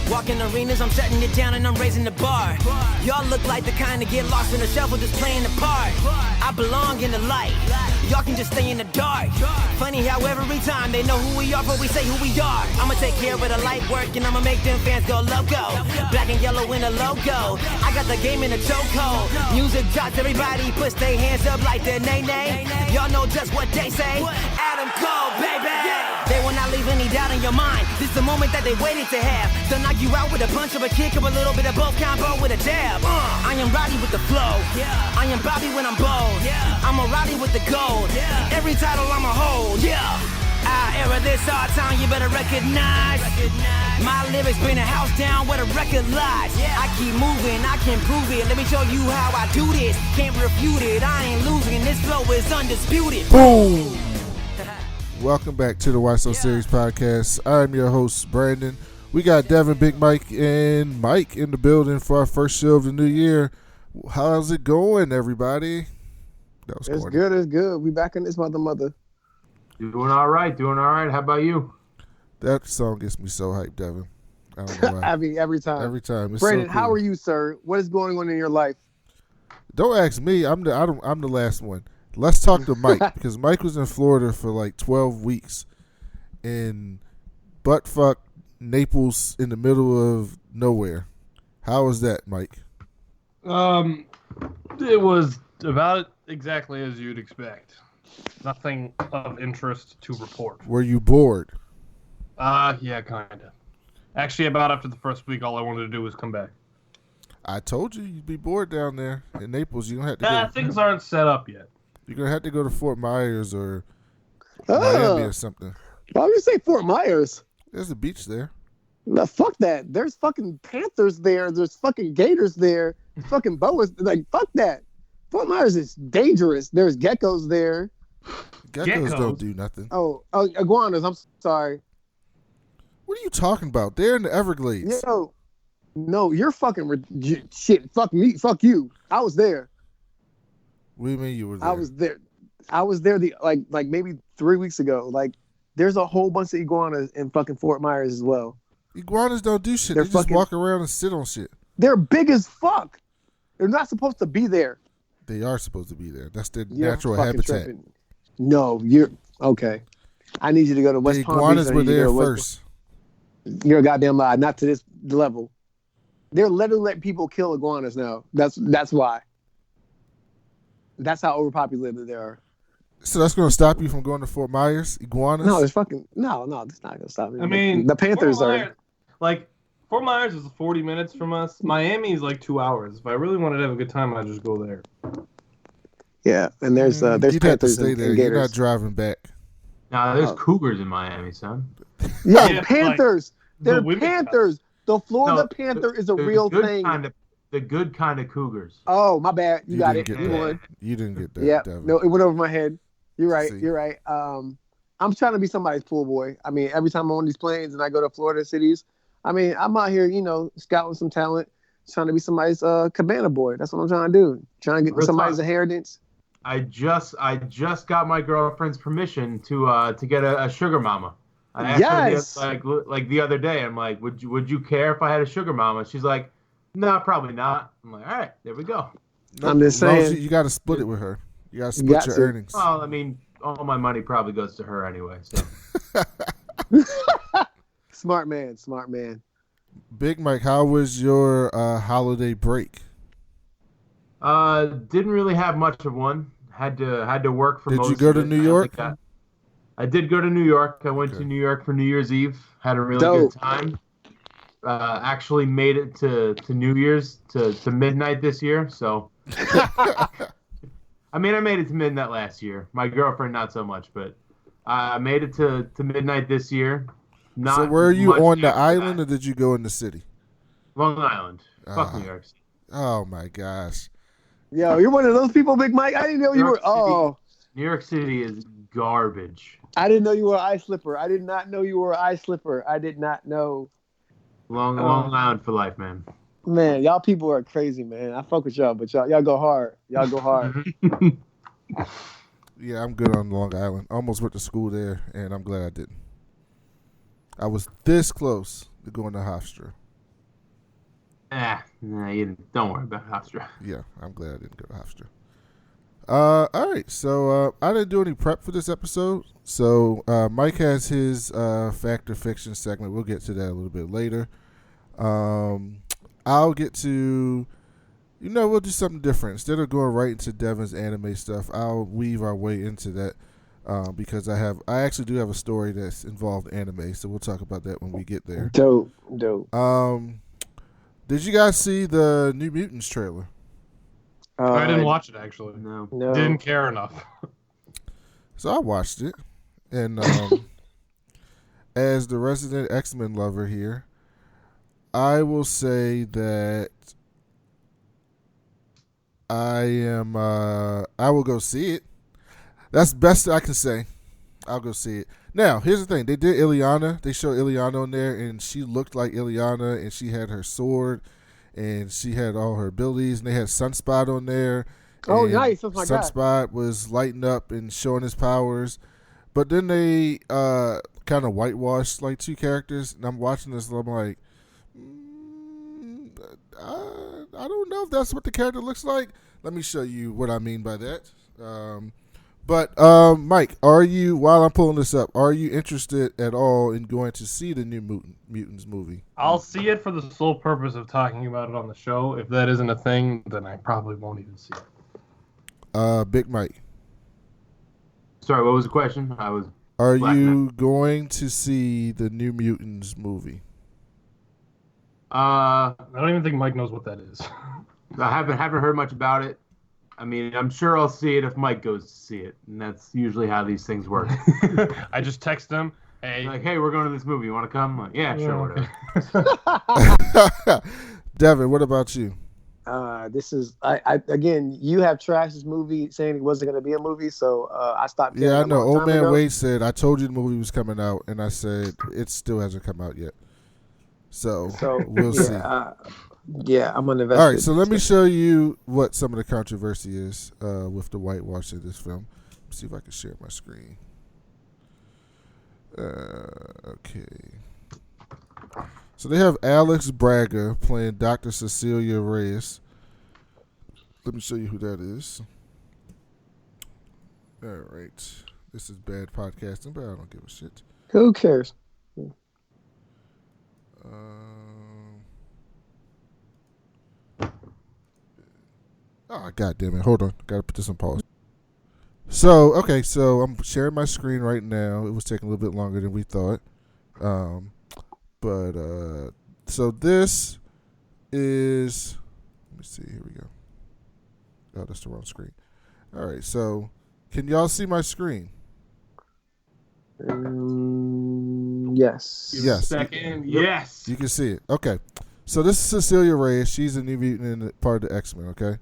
Walking arenas, I'm shutting it down and I'm raising the bar. Y'all look like the kind to get lost in the shuffle, just playing the part. I belong in the light, y'all can just stay in the dark. Funny how every time they know who we are, but we say who we are. I'ma take care of the light work and I'ma make them fans go loco. Black and yellow in the logo, I got the game in the chokehold. Music drops, everybody puts their hands up like the nay-nay. Y'all know just what they say, Adam Cole, baby. They will not leave any doubt in your mind. This the moment that they waited to have. They'll knock you out with a punch or a kick or a little bit of both, combo with a jab. I am Roddy with the flow. I am Bobby when I'm bold. I'm a Roddy with the gold. Every title I'ma hold. Our era, this our time, you better recognize. My lyrics bring the house down where the record lies. I keep moving, I can prove it. Let me show you how I do this. Can't refute it, I ain't losing. This flow is undisputed. Boom! Welcome back to the Why So Serious podcast. I'm your host, Brandon. We got Devin, Big Mike, and Mike in the building for our first show of the new year. How's it going, everybody? It's good, it's good. We back in this mother. Doing all right. How about you? That song gets me so hyped, Devin. I don't know why. I mean, every time. It's Brandon, so cool. how are you, sir? What is going on in your life? Don't ask me. I'm the last one. Let's talk to Mike because Mike was in Florida for like 12 weeks in buttfuck Naples in the middle of nowhere. How was that, Mike? It was about exactly as you'd expect. Nothing of interest to report. Were you bored? Yeah, kinda. Actually, about after the first week, all I wanted to do was come back. I told you you'd be bored down there in Naples. You don't have to go. Things aren't set up yet. You're going to have to go to Fort Myers or Miami or something. Why would you say Fort Myers? There's a beach there. No, fuck that. There's fucking panthers there. There's fucking gators there. Fucking boas. Like, fuck that. Fort Myers is dangerous. There's geckos there. Geckos don't do nothing. Oh, iguanas. I'm sorry. What are you talking about? They're in the Everglades. Yo, no, you're fucking shit. Fuck me. Fuck you. I was there. What do you mean you were there? I was there like maybe 3 weeks ago. Like, there's a whole bunch of iguanas in fucking Fort Myers as well. Iguanas don't do shit. They just walk around and sit on shit. They're big as fuck. They're not supposed to be there. They are supposed to be there. That's their natural habitat. Tripping. No, you're okay. I need you to go to West Palm Beach. The iguanas were there first. You're a goddamn lie. Not to this level. They're letting people kill iguanas now. That's why. That's how overpopulated they are. So that's going to stop you from going to Fort Myers? Iguanas? No, it's fucking no. It's not going to stop me. I mean, the Panthers are like Fort Myers is 40 minutes from us. Miami is like 2 hours. If I really wanted to have a good time, I'd just go there. Yeah, and there's You'd Panthers have to stay there. and You're not driving back. Nah, there's cougars in Miami, son. Yeah, Panthers. Like, They're Panthers. The Florida Panther is a real thing. The good kind of cougars. Oh, my bad. You got it. You won. You didn't get that. Yeah. Devin. No, it went over my head. You're right. See. You're right. I'm trying to be somebody's pool boy. I mean, every time I'm on these planes and I go to Florida cities, I mean, I'm out here, scouting some talent, trying to be somebody's cabana boy. That's what I'm trying to do. Trying to get somebody's inheritance. I just got my girlfriend's permission to get a sugar mama. I asked her like the other day. I'm like, would you care if I had a sugar mama? She's like, no, probably not. I'm like, all right, there we go. No, I'm just saying. You got to split it with her. You got to split your earnings. Well, I mean, all my money probably goes to her anyway. So. Smart man. Big Mike, how was your holiday break? Didn't really have much of one. Had to work for most of it. Did you go to New York? I did go to New York. I went to New York for New Year's Eve. Had a really good time. Actually made it to New Year's to midnight this year. So, I mean, I made it to midnight last year. My girlfriend not so much, but I made it to midnight this year. So were you on the island or did you go in the city? Long Island. Fuck New York City. Oh my gosh. Yo, you're one of those people, Big Mike. I didn't know you were. New York City is garbage. I didn't know you were an ice slipper. I did not know you were an ice slipper. I did not know. Long Island for life, man. Man, y'all people are crazy, man. I fuck with y'all, but y'all go hard. Y'all go hard. Yeah, I'm good on Long Island. I almost went to school there, and I'm glad I didn't. I was this close to going to Hofstra. Nah, you don't worry about Hofstra. Yeah, I'm glad I didn't go to Hofstra. All right, so I didn't do any prep for this episode. So Mike has his fact or fiction segment. We'll get to that a little bit later. I'll get to, we'll do something different. Instead of going right into Devin's anime stuff, I'll weave our way into that because I actually do have a story that's involved anime. So we'll talk about that when we get there. Dope. Did you guys see the New Mutants trailer? I didn't watch it, actually. No. Didn't care enough. So I watched it, and as the resident X-Men lover here, I will say that I will go see it. That's the best I can say. I'll go see it. Now, here's the thing. They did Ileana. They showed Ileana on there, and she looked like Ileana, and she had her sword, and she had all her abilities, and they had Sunspot on there. Oh, nice. Oh, my God. Sunspot was lighting up and showing his powers. But then they kind of whitewashed like two characters, and I'm watching this, and I'm like, I don't know if that's what the character looks like. Let me show you what I mean by that. But Mike, while I'm pulling this up, are you interested at all in going to see the new Mutants movie? I'll see it for the sole purpose of talking about it on the show. If that isn't a thing, then I probably won't even see it. Big Mike. Sorry, what was the question? Are you going to see the New Mutants movie? I don't even think Mike knows what that is. I haven't heard much about it. I mean, I'm sure I'll see it if Mike goes to see it, and that's usually how these things work. I just text him, hey, we're going to this movie. You want to come? I'm like, yeah, sure, whatever. Devin, what about you? This is again. You have trashed this movie, saying it wasn't going to be a movie, so I stopped. Yeah, I know. Old Man Wade said, "I told you the movie was coming out," and I said it still hasn't come out yet. So we'll see. Yeah, I'm uninvested. All right, so let me show you what some of the controversy is with the whitewash of this film. Let's see if I can share my screen. Okay. So they have Alex Braga playing Dr. Cecilia Reyes. Let me show you who that is. All right. This is bad podcasting, but I don't give a shit. Who cares? Oh, God damn it. Hold on. Got to put this on pause. So I'm sharing my screen right now. It was taking a little bit longer than we thought. So this is, let me see. Here we go. Oh, that's the wrong screen. All right. So can y'all see my screen? Yes. Yes. Second, yes. You can see it. Okay. So this is Cecilia Reyes. She's a New Mutant and part of the X-Men, okay?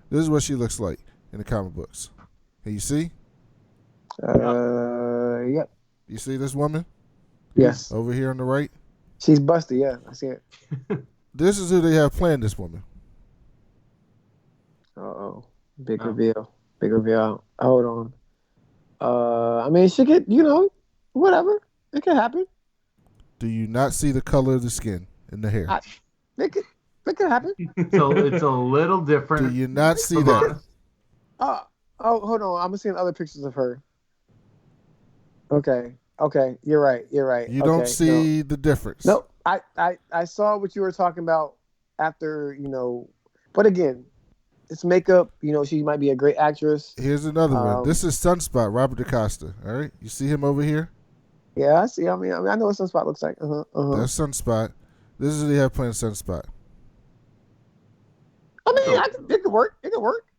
This is what she looks like in the comic books. Can you see? Yep. You see this woman? Yes. Over here on the right? She's busted, yeah. I see it. This is who they have playing this woman. Uh-oh. Big reveal. Big reveal. Hold on. I mean, she could, whatever. It could happen. Do you not see the color of the skin and the hair? It could happen. So it's a little different. Do you not see that? Hold on. I'm seeing other pictures of her. Okay. You're right. You don't see the difference. No, I saw what you were talking about after, but again, it's makeup. She might be a great actress. Here's another one. This is Sunspot, Robert DaCosta. All right, you see him over here? Yeah, I see. I mean, I know what Sunspot looks like. That's Sunspot. This is who they have playing Sunspot. I mean, it could work. It's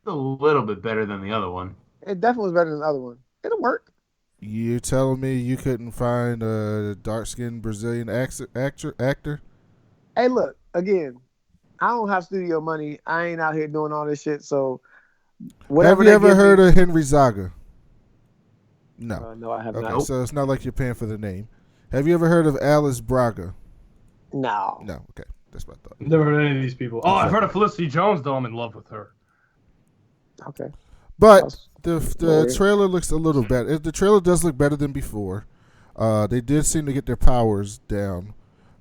a little bit better than the other one. It definitely was better than the other one. It'll work. You telling me you couldn't find a dark-skinned Brazilian actor? Hey, look, again, I don't have studio money. I ain't out here doing all this shit. So, have you ever heard of Henry Zaga? No. No, I have not. not. So it's not like you're paying for the name. Have you ever heard of Alice Braga? No. No. Okay, that's what I thought. Never heard of any of these people. Oh, I've heard of Felicity Jones, though. I'm in love with her. Okay. But The trailer looks a little better. The trailer does look better than before. They did seem to get their powers down,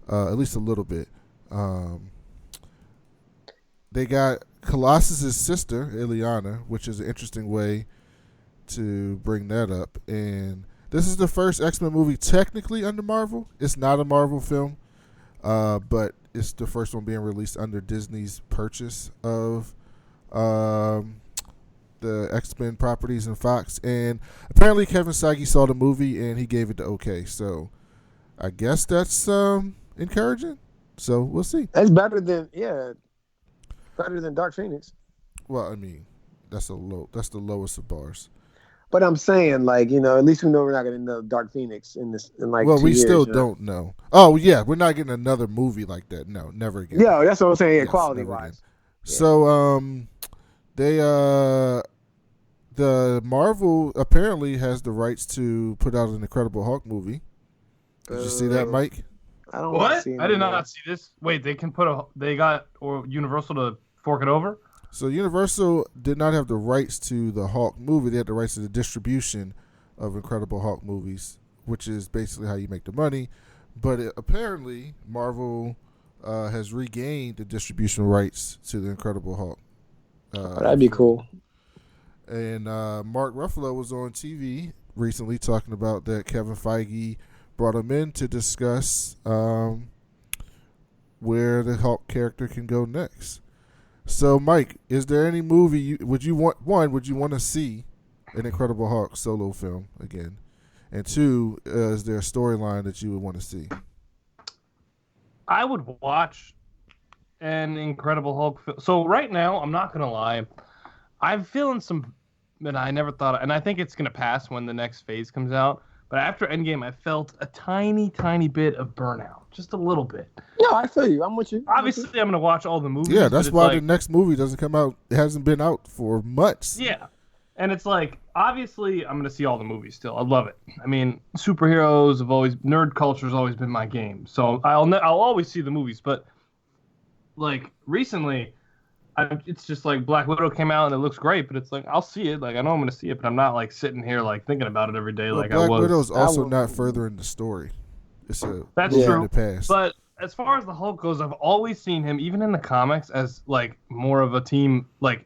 at least a little bit. They got Colossus's sister, Ileana, which is an interesting way to bring that up. And this is the first X-Men movie technically under Marvel. It's not a Marvel film, but it's the first one being released under Disney's purchase of the X-Men properties and Fox. And apparently Kevin Feige saw the movie and he gave it the okay. So I guess that's encouraging. So we'll see. That's better than Dark Phoenix. Well, I mean, that's the lowest of bars. But I'm saying, like, at least we know we're not getting another Dark Phoenix in like. Well, 2 we years, still don't know. Oh yeah, we're not getting another movie like that. No, never again. Yeah, that's what I'm saying. Yes, quality wise. Yeah. So they the Marvel apparently has the rights to put out an Incredible Hulk movie. Did you see that, Mike? I don't. What? I did not see this. Wait, they got Universal to fork it over? So Universal did not have the rights to the Hulk movie. They had the rights to the distribution of Incredible Hulk movies, which is basically how you make the money. But apparently Marvel has regained the distribution rights to the Incredible Hulk. That'd be cool. And Mark Ruffalo was on TV recently talking about that Kevin Feige brought him in to discuss where the Hulk character can go next. So, Mike, is there any movie would you want to see an Incredible Hulk solo film again? And two, is there a storyline that you would want to see? I would watch an Incredible Hulk film. So right now, I'm not gonna lie, I'm feeling some, and I never thought, and I think it's gonna pass when the next phase comes out. But after Endgame, I felt a tiny, tiny bit of burnout. Just a little bit. No, I feel you. I'm with you. Obviously, I'm going to watch all the movies. Yeah, that's why the next movie doesn't come out. It hasn't been out for months. Yeah. And it's like, obviously, I'm going to see all the movies still. I love it. I mean, superheroes have always, nerd culture has always been my game. So I'll always see the movies. But, like, recently, it's just like Black Widow came out and it looks great, but it's like I'll see it. Like I know I'm going to see it, but I'm not like sitting here like thinking about it every day like I was. Black Widow's also not furthering the story. It's that's true. In the past. But as far as the Hulk goes, I've always seen him, even in the comics, as like more of a team. Like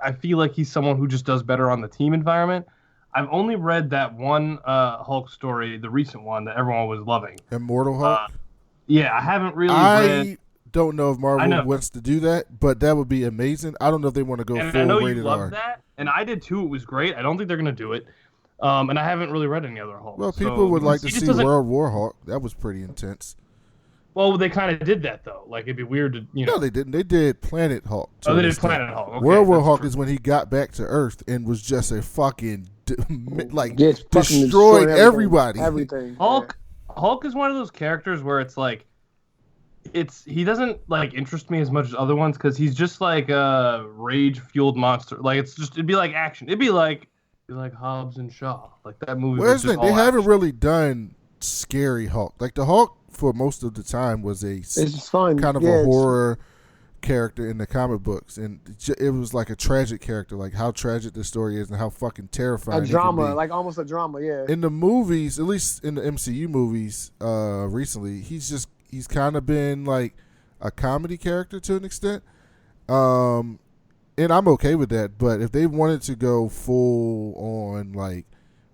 I feel like he's someone who just does better on the team environment. I've only read that one Hulk story, the recent one that everyone was loving, Immortal Hulk. Yeah, I haven't really read. Don't know if Marvel wants to do that, but that would be amazing. I don't know if they want to go full I know rated you loved R. That, and I did too. It was great. I don't think they're going to do it. And I haven't really read any other Hulk. Well, people would like to see World War Hulk. That was pretty intense. Well, they kind of did that though. Like it'd be weird to, No, they didn't. They did Planet Hulk. Oh, they did Planet Hulk. Okay, World War Hulk is when he got back to Earth and was just a fucking destroyed everybody. Everything. Hulk is one of those characters where it's like. He doesn't like interest me as much as other ones because he's just like a rage-fueled monster. Like it'd be like action. It'd be like Hobbs and Shaw, like that movie. Well, they haven't really done scary Hulk. Like the Hulk for most of the time was it's fun. Kind of a horror character in the comic books, and it was like a tragic character. Like how tragic the story is and how fucking terrifying. A drama, like almost a drama. Yeah. In the movies, at least in the MCU movies, recently, he's kind of been like a comedy character to an extent. And I'm okay with that. But if they wanted to go full on like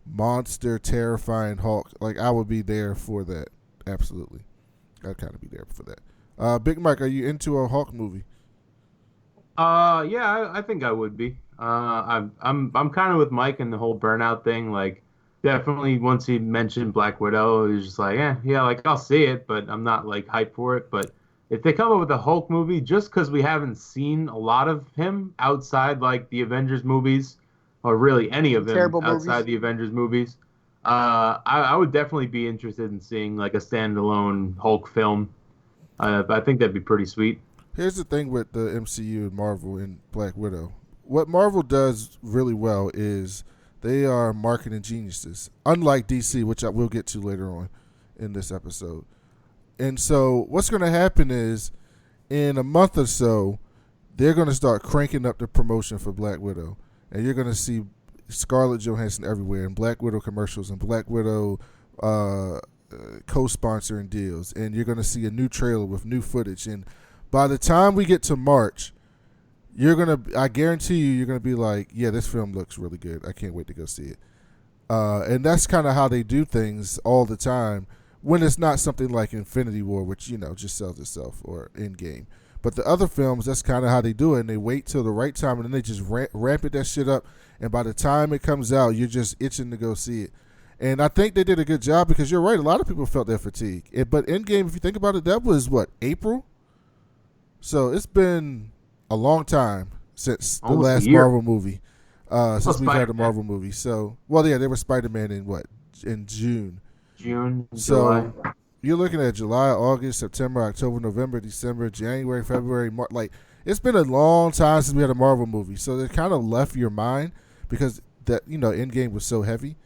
monster terrifying Hulk, like I would be there for that. Absolutely. I'd kind of be there for that. Big Mike, are you into a Hulk movie? Yeah, I think I would be. I'm kind of with Mike and the whole burnout thing. Like, definitely once he mentioned Black Widow, he was just like, yeah, like I'll see it, but I'm not like hyped for it. But if they come up with a Hulk movie, just because we haven't seen a lot of him outside like the Avengers movies, or really any of them outside the Avengers movies, I would definitely be interested in seeing like a standalone Hulk film. I think that'd be pretty sweet. Here's the thing with the MCU and Marvel and Black Widow. What Marvel does really well is they are marketing geniuses, unlike DC, which I will get to later on in this episode. And so what's going to happen is in a month or so, they're going to start cranking up the promotion for Black Widow. And you're going to see Scarlett Johansson everywhere, and Black Widow commercials, and Black Widow co-sponsoring deals, and you're going to see a new trailer with new footage. And by the time we get to March, I guarantee you're gonna be like, yeah, this film looks really good. I can't wait to go see it. And that's kind of how they do things all the time when it's not something like Infinity War, which just sells itself, or Endgame. But the other films, that's kind of how they do it, and they wait till the right time, and then they just ramp that shit up. And by the time it comes out, you're just itching to go see it. And I think they did a good job, because you're right, a lot of people felt that fatigue. But Endgame, if you think about it, that was what, April? So it's been a long time since the last Marvel movie, since we've had a Marvel movie. So, they were Spider-Man in June. July. You're looking at July, August, September, October, November, December, January, February, March. Like, it's been a long time since we had a Marvel movie. So it kind of left your mind, because that Endgame was so heavy.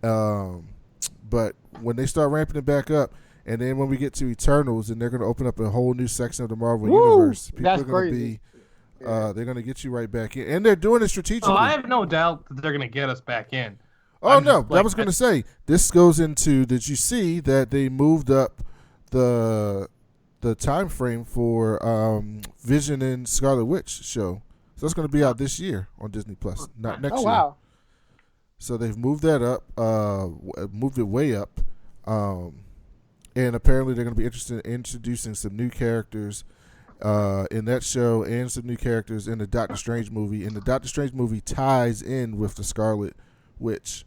But when they start ramping it back up, and then when we get to Eternals, and they're going to open up a whole new section of the Marvel universe, people are going to be, they're going to get you right back in, and they're doing it strategically. Oh, I have no doubt that they're going to get us back in. Oh, no, I was going to say, this goes into, did you see that they moved up the time frame for Vision and Scarlet Witch show? So it's going to be out this year on Disney Plus, not next year. Wow. So they've moved that up, moved it way up. And apparently they're going to be interested in introducing some new characters in that show, and some new characters in the Doctor Strange movie. And the Doctor Strange movie ties in with the Scarlet Witch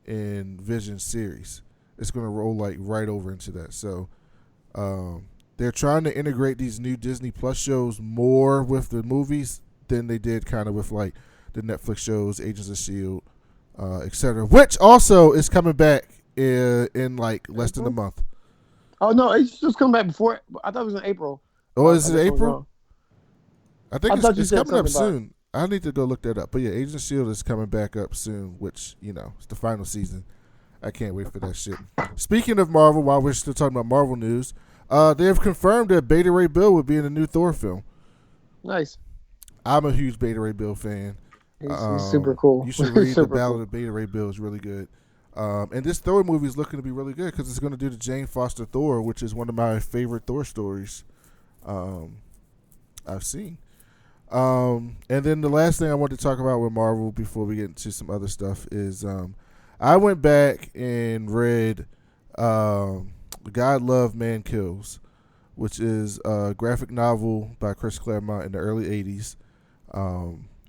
and Vision series. It's going to roll right over into that. So they're trying to integrate these new Disney Plus shows more with the movies than they did kind of with the Netflix shows, Agents of S.H.I.E.L.D., etc., which also is coming back in less than a month. Oh, no, it's just coming back before. I thought it was in April. Oh, is it April? I think it's coming up soon. I need to go look that up. But yeah, Agents of S.H.I.E.L.D. is coming back up soon, which, it's the final season. I can't wait for that shit. Speaking of Marvel, while we're still talking about Marvel news, they have confirmed that Beta Ray Bill would be in the new Thor film. Nice. I'm a huge Beta Ray Bill fan. He's super cool. You should read The Ballad of Beta Ray Bill. It's really good. And this Thor movie is looking to be really good, because it's going to do the Jane Foster Thor, which is one of my favorite Thor stories I've seen. And then the last thing I want to talk about with Marvel before we get into some other stuff is I went back and read God Love, Man Kills, which is a graphic novel by Chris Claremont in the early 80s.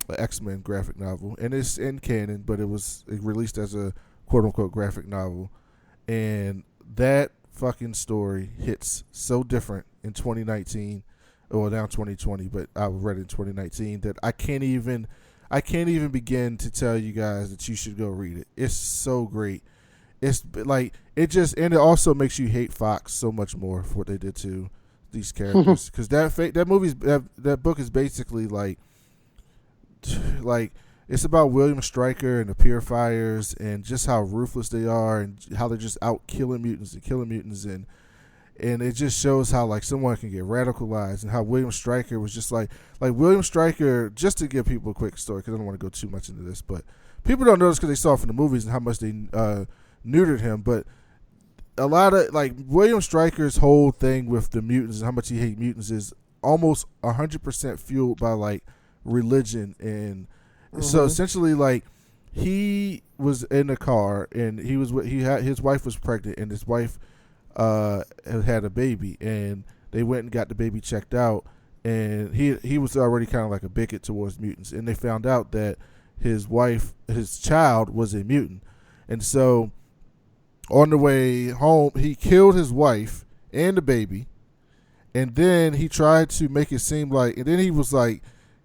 An X-Men graphic novel, and it's in canon, but it released as a quote-unquote graphic novel, and that fucking story hits so different in 2019, or now 2020, but I read it in 2019, that I can't even begin to tell you guys that you should go read it. It's so great. It's and it also makes you hate Fox so much more for what they did to these characters, because that book is basically like it's about William Stryker and the Purifiers, and just how ruthless they are, and how they're just out killing mutants, and it just shows how someone can get radicalized, and how William Stryker was just William Stryker. Just to give people a quick story, because I don't want to go too much into this, but people don't know this because they saw it from the movies and how much they neutered him. But a lot of William Stryker's whole thing with the mutants and how much he hates mutants is almost 100% fueled by religion. And so essentially he was in a car, and his wife was pregnant, and his wife had a baby, and they went and got the baby checked out, and he was already kind of a bigot towards mutants, and they found out that his child was a mutant. And so on the way home, he killed his wife and the baby, and then he tried to make it seem and then he was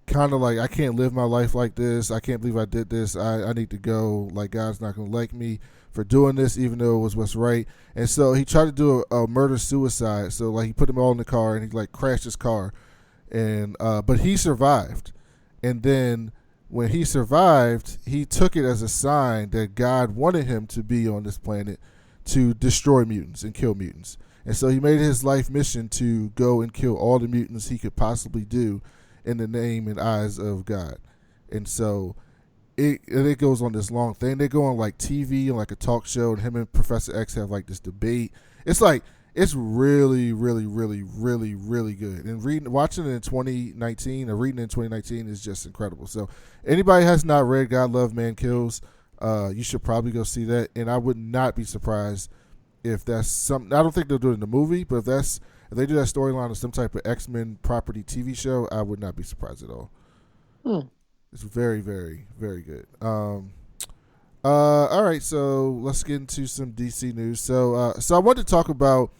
kind of I can't live my life like this. I can't believe I did this. I need to go. God's not going to like me for doing this, even though it was what's right. And so he tried to do a murder-suicide. So he put them all in the car, and he crashed his car. And but he survived. And then when he survived, he took it as a sign that God wanted him to be on this planet to destroy mutants and kill mutants. And so he made it his life mission to go and kill all the mutants he could possibly do in the name and eyes of God. And so it goes on this long thing. They go on like TV and like a talk show, and him and Professor X have like this debate. It's like it's really, really, really, really, really good. And watching it in 2019 or reading it in 2019 is just incredible. So anybody has not read God Love Man Kills, you should probably go see that. And I would not be surprised if that's something. I don't think they'll do it in the movie, but if they do that storyline in some type of X-Men property TV show, I would not be surprised at all. It's very, very, very good. All right, so let's get into some DC news. So I wanted to talk about,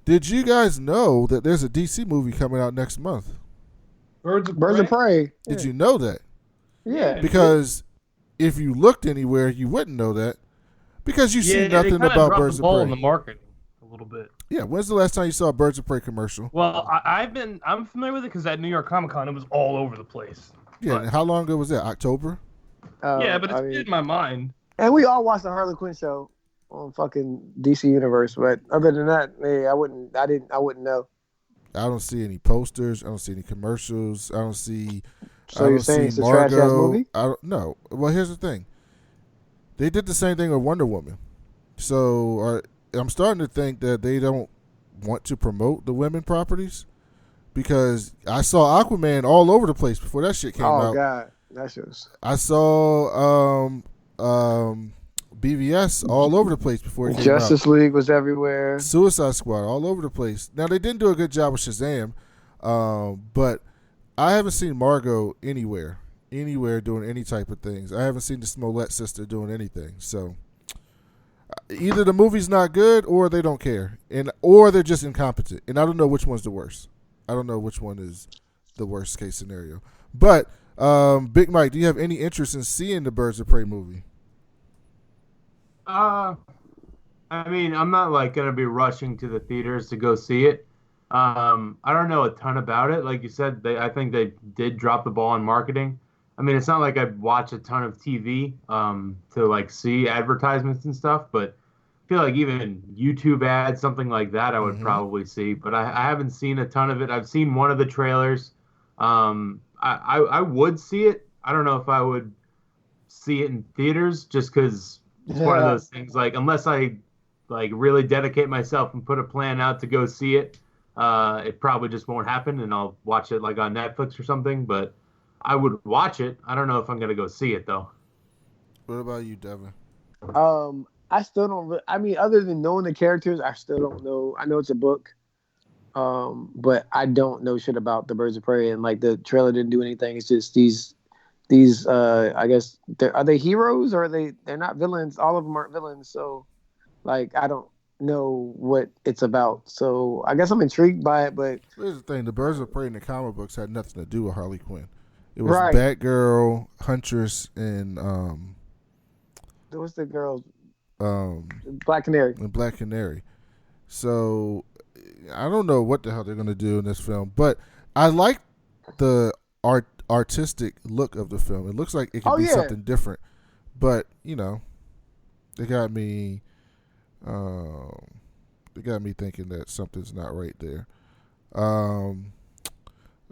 did you guys know that there's a DC movie coming out next month? Birds of Prey. Did you know that? Yeah. Because if you looked anywhere, you wouldn't know that. Because you see nothing about Birds of Prey. In the market a little bit. Yeah, when's the last time you saw a Birds of Prey commercial? Well, I'm familiar with it because at New York Comic Con it was all over the place. Yeah, and how long ago was that? October? Yeah, but it's in my mind. And we all watched the Harley Quinn show on fucking DC Universe, but other than that, I wouldn't know. I don't see any posters. I don't see any commercials. I don't see. So you're saying it's a trash ass movie? I don't know. Well, here's the thing. They did the same thing with Wonder Woman, so I'm starting to think that they don't want to promote the women properties, because I saw Aquaman all over the place before that shit came out. Oh God, that's just. I saw BVS all over the place before it came out. Justice League was everywhere. Suicide Squad all over the place. Now they didn't do a good job with Shazam, but I haven't seen Margot anywhere doing any type of things. I haven't seen the Smollett sister doing anything. So either the movie's not good or they don't care, or they're just incompetent. And I don't know which one's the worst. I don't know which one is the worst case scenario. But Big Mike, do you have any interest in seeing the Birds of Prey movie? I mean, I'm not like gonna be rushing to the theaters to go see it. I don't know a ton about it. Like you said, I think they did drop the ball on marketing. I mean, it's not like I watch a ton of TV to like see advertisements and stuff, but I feel like even YouTube ads, something like that, I would probably see. But I haven't seen a ton of it. I've seen one of the trailers. I would see it. I don't know if I would see it in theaters, just because it's one of those things. Like, unless I like really dedicate myself and put a plan out to go see it, it probably just won't happen, and I'll watch it like on Netflix or something. But I would watch it. I don't know if I'm gonna go see it though. What about you, Devin? I still don't. I mean, other than knowing the characters, I still don't know. I know it's a book, but I don't know shit about the Birds of Prey, and like the trailer didn't do anything. It's just these. I guess are they heroes or they're not villains? All of them aren't villains. So, like, I don't know what it's about. So I guess I'm intrigued by it. But here's the thing: the Birds of Prey in the comic books had nothing to do with Harley Quinn. It was right. Batgirl, Huntress, and what's the girl? Black Canary. And Black Canary. So I don't know what the hell they're gonna do in this film, but I like the artistic look of the film. It looks like it could be something different, but you know, they got me thinking that something's not right there.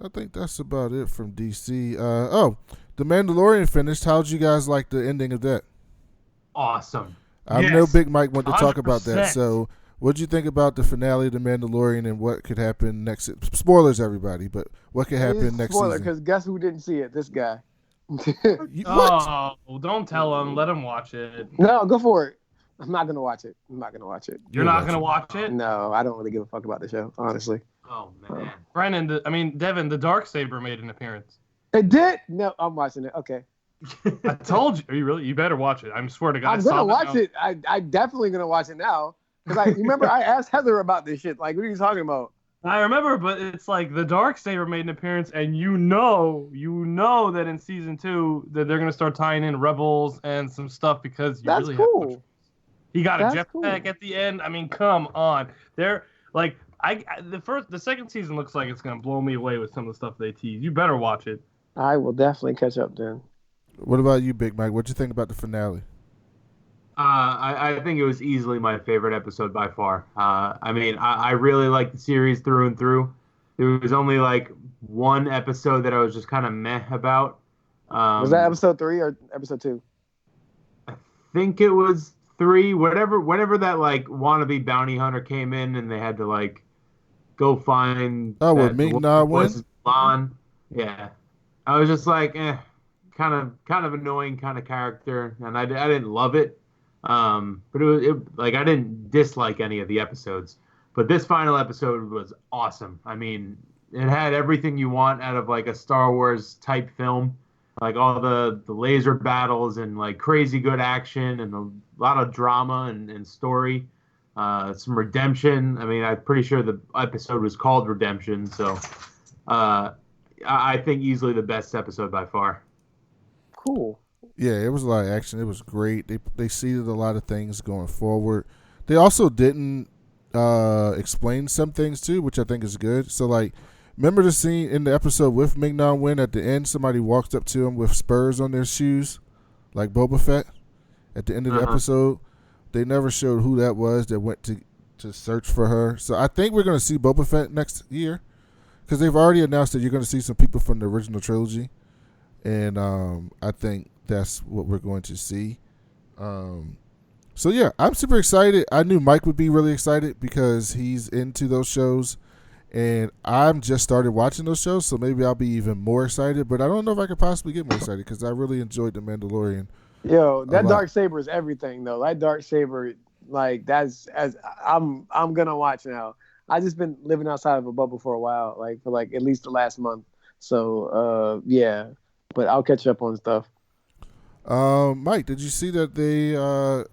I think that's about it from DC. The Mandalorian finished. How'd you guys like the ending of that? Awesome. I know Big Mike wanted to talk about that. So what'd you think about the finale of The Mandalorian and what could happen next? Spoilers, everybody, but what could happen next season? Spoiler, because guess who didn't see it? This guy. Oh, don't tell him. Let him watch it. No, go for it. I'm not going to watch it. You're not going to watch it? No, I don't really give a fuck about the show, honestly. Oh, man. Brennan, Devin, the Darksaber made an appearance. It did? No, I'm watching it. Okay. I told you. Are you really? You better watch it. I swear to God. I'm gonna watch it. I definitely gonna watch it now. Because remember I asked Heather about this shit. Like, what are you talking about? I remember, but it's like the Darksaber made an appearance, and you know that in season 2 that they're gonna start tying in Rebels and some stuff because you really have much. He got a jetpack at the end. I mean, come on. They're like, the second season looks like it's gonna blow me away with some of the stuff they tease. You better watch it. I will definitely catch up then. What about you, Big Mike? What'd you think about the finale? I think it was easily my favorite episode by far. I mean, I really liked the series through and through. There was only like one episode that I was just kind of meh about. Was that episode 3 or episode 2? I think it was 3. Whenever that like wannabe bounty hunter came in and they had to like go find with Ming-Na Wen? Yeah, I was just like, kind of annoying kind of character, and I didn't love it. But like I didn't dislike any of the episodes, but this final episode was awesome. I mean, it had everything you want out of like a Star Wars type film, like all the laser battles and like crazy good action and a lot of drama and story, some redemption. I mean, I'm pretty sure the episode was called Redemption, so I think easily the best episode by far. Cool. Yeah, it was a lot of action. It was great. They seeded a lot of things going forward. They also didn't explain some things too, which I think is good. So like, remember the scene in the episode with Ming-Na Wen at the end? Somebody walked up to him with spurs on their shoes, like Boba Fett. At the end of the episode, they never showed who that was that went to search for her. So I think we're going to see Boba Fett next year, because they've already announced that you're going to see some people from the original trilogy, and I think that's what we're going to see. So yeah, I'm super excited. I knew Mike would be really excited because he's into those shows, and I'm just started watching those shows, so maybe I'll be even more excited. But I don't know if I could possibly get more excited because I really enjoyed The Mandalorian. Yo, that dark saber is everything though. That dark saber, like I'm gonna watch now. I just been living outside of a bubble for a while, like for like at least the last month. So yeah, but I'll catch up on stuff. Mike, did you see that they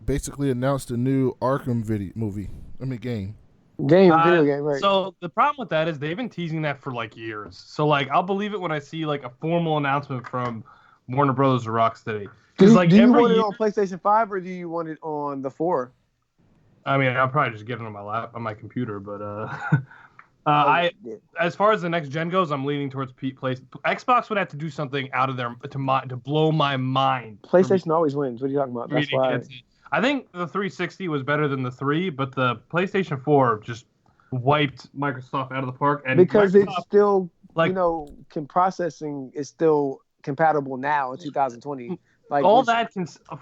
basically announced a new Arkham game? Video game, right? So the problem with that is they've been teasing that for like years. So like I'll believe it when I see like a formal announcement from Warner Brothers or Rocksteady. Do you want it on PlayStation 5 or do you want it on the 4? I mean, I'll probably just get it on my computer, but as far as the next gen goes, I'm leaning towards Xbox would have to do something out of there to blow my mind. PlayStation always wins. What are you talking about? That's why. I think the 360 was better than the 3, but the PlayStation 4 just wiped Microsoft out of the park. And because Microsoft, it's still, processing is still compatible now in 2020. Like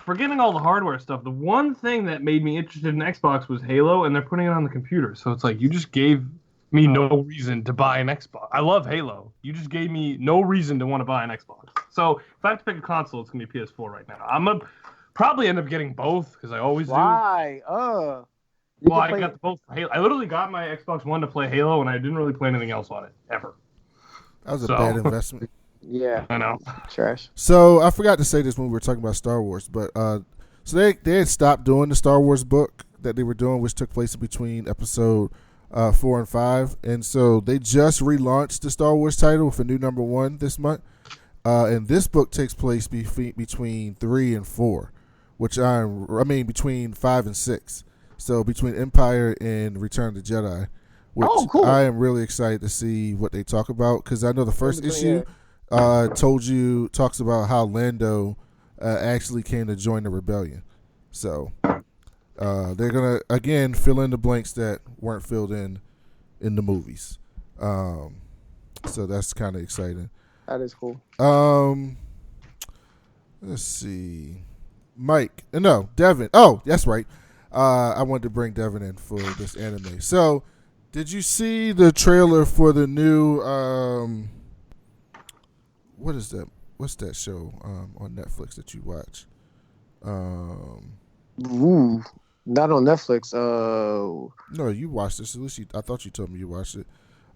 forgetting all the hardware stuff, the one thing that made me interested in Xbox was Halo, and they're putting it on the computer. So it's like you just gave me no reason to buy an Xbox. I love Halo. You just gave me no reason to want to buy an Xbox. So if I have to pick a console, it's going to be PS4 right now. I'm going to probably end up getting both because I always do. Why? Well, I got both. Halo. I literally got my Xbox One to play Halo, and I didn't really play anything else on it, ever. That was a bad investment. Yeah, I know. Trash. So I forgot to say this when we were talking about Star Wars, but so they had stopped doing the Star Wars book that they were doing, which took place in between episode 4 and 5, and so they just relaunched the Star Wars title with a new number 1 this month, and this book takes place between 3 and 4, between 5 and 6, so between Empire and Return of the Jedi, which cool. I am really excited to see what they talk about, because I know the first issue talks about how Lando actually came to join the rebellion. So they're gonna again fill in the blanks that weren't filled in the movies. So that's kind of exciting. That is cool. Let's see, Devin. Oh, that's right. I wanted to bring Devin in for this anime. So, did you see the trailer for the new what is that? What's that show on Netflix that you watch? Not on Netflix. No, you watched this. At least I thought you told me you watched it.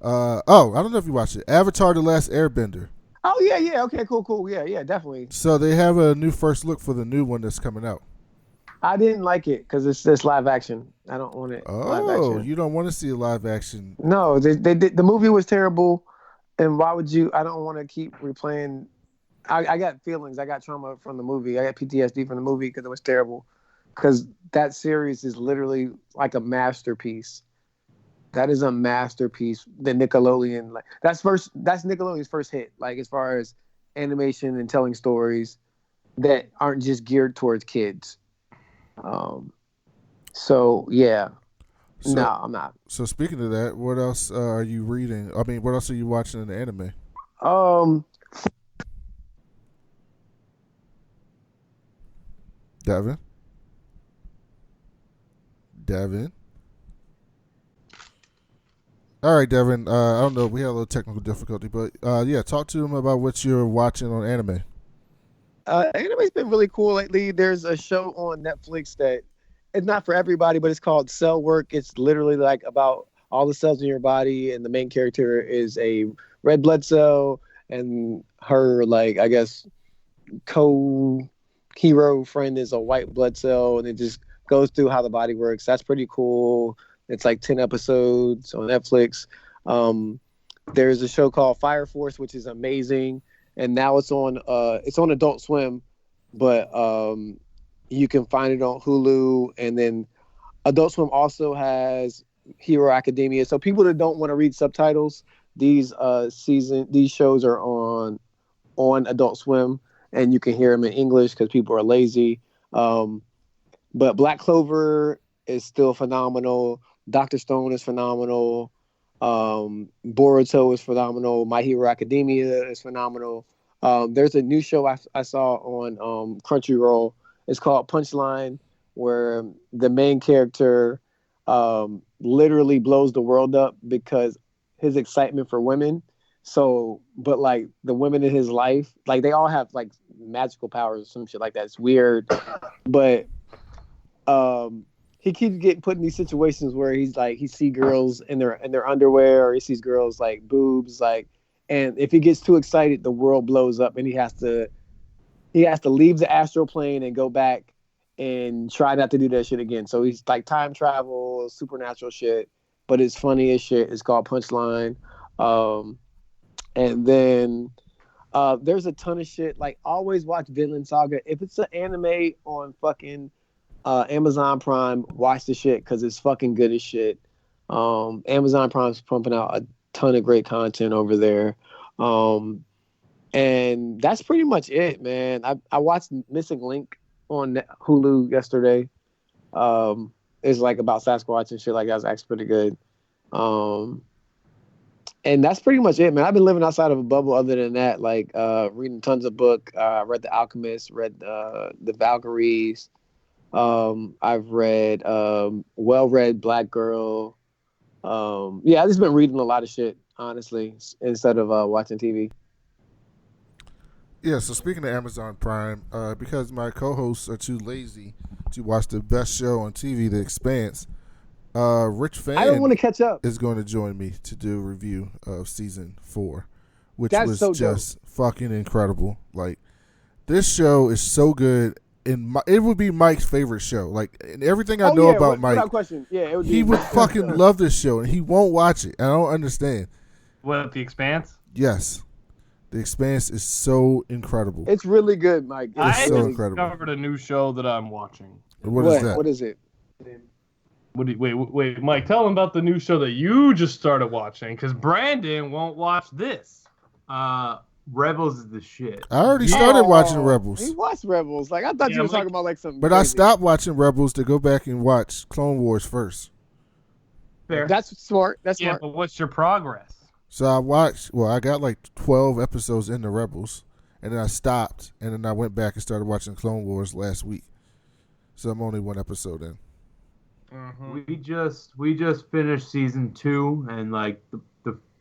I don't know if you watched it. Avatar: The Last Airbender. Oh yeah. Okay, cool. Yeah, definitely. So they have a new first look for the new one that's coming out. I didn't like it because it's just live action. I don't want it. Live action. You don't want to see a live action? No, they did. The movie was terrible. And why would you? I don't want to keep replaying. I got feelings. I got trauma from the movie. I got PTSD from the movie because it was terrible. Because that series is literally like a masterpiece. That is a masterpiece. The Nickelodeon, that's Nickelodeon's first hit. Like as far as animation and telling stories that aren't just geared towards kids. So yeah. No, I'm not. So speaking of that, what else are you reading? I mean, what else are you watching in the anime? Devin. Devin. All right, Devin. I don't know. We had a little technical difficulty, but yeah, talk to him about what you're watching on anime. Anime's been really cool lately. There's a show on Netflix that it's not for everybody, but it's called Cell Work. It's literally like about all the cells in your body, and the main character is a red blood cell, and her, like, I guess, co-hero friend is a white blood cell, and it just goes through how the body works. That's pretty cool. It's like 10 episodes on Netflix. There's a show called Fire Force, which is amazing, and now it's on Adult Swim, but you can find it on Hulu. And then Adult Swim also has Hero Academia. So people that don't want to read subtitles, these shows are on Adult Swim, and you can hear them in English because people are lazy. But Black Clover is still phenomenal. Dr. Stone is phenomenal. Boruto is phenomenal. My Hero Academia is phenomenal. There's a new show I saw on Crunchyroll. It's called Punchline, where the main character literally blows the world up because his excitement for women. So, but like the women in his life, like they all have like magical powers or some shit like that. It's weird, but he keeps getting put in these situations where he's like, he sees girls in their underwear, or he sees girls like boobs, like, and if he gets too excited, the world blows up, and he has to leave the astral plane and go back and try not to do that shit again. So he's like time travel, supernatural shit, but it's funny as shit. It's called Punchline. And then there's a ton of shit. Like, always watch Vinland Saga. If it's an anime on fucking Amazon Prime, watch the shit because it's fucking good as shit. Amazon Prime's pumping out a ton of great content over there. And that's pretty much it, man. I watched Missing Link on Hulu yesterday. It's like about Sasquatch and shit like that. It's actually pretty good. And that's pretty much it, man. I've been living outside of a bubble other than that, like reading tons of books. Read The Alchemist, read The Valkyries. I've read well-read Black Girl. Yeah, I've just been reading a lot of shit, honestly, instead of watching TV. Yeah, so speaking of Amazon Prime, because my co-hosts are too lazy to watch the best show on TV, The Expanse, Rich Fan I don't want to catch up. is going to join me to do a review of season 4, which That's was so just fucking incredible. Like, this show is so good, and it would be Mike's favorite show. Like, and everything I know about Mike, without question. Yeah, it would he would fucking love this show, and he won't watch it. I don't understand. What, The Expanse? Yes. The Expanse is so incredible. It's really good, Mike. It's I so just incredible. discovered a new show that I'm watching. What is that? What is it? Wait, Mike, tell them about the new show that you just started watching, because Brandon won't watch this. Rebels is the shit. I already started watching Rebels. He watched Rebels. Like, I thought you were talking about like something. But crazy. I stopped watching Rebels to go back and watch Clone Wars first. Fair. That's smart. That's Yeah, smart. but what's your progress? So I got like 12 episodes into Rebels, and then I stopped, and then I went back and started watching Clone Wars last week. So I'm only one episode in. Mm-hmm. We just finished season 2, and like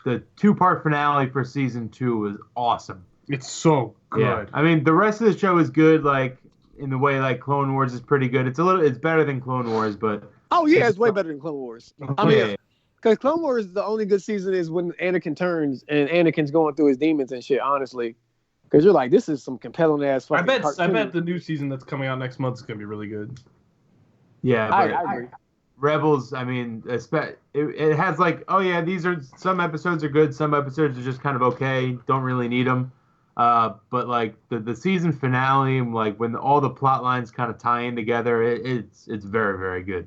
the 2-part finale for season 2 was awesome. It's so good. Yeah. I mean, the rest of the show is good, like in the way like Clone Wars is pretty good. It's better than Clone Wars, but Oh yeah, it's way better than Clone Wars. I mean, because Clone Wars, the only good season is when Anakin turns and Anakin's going through his demons and shit. Honestly, because you're like, this is some compelling ass fucking. I bet the new season that's coming out next month is gonna be really good. Yeah, I but agree. Rebels, I mean, it has like, oh yeah, some episodes are good, some episodes are just kind of okay, don't really need them. But like the season finale, like when all the plot lines kind of tie in together, it's very, very good.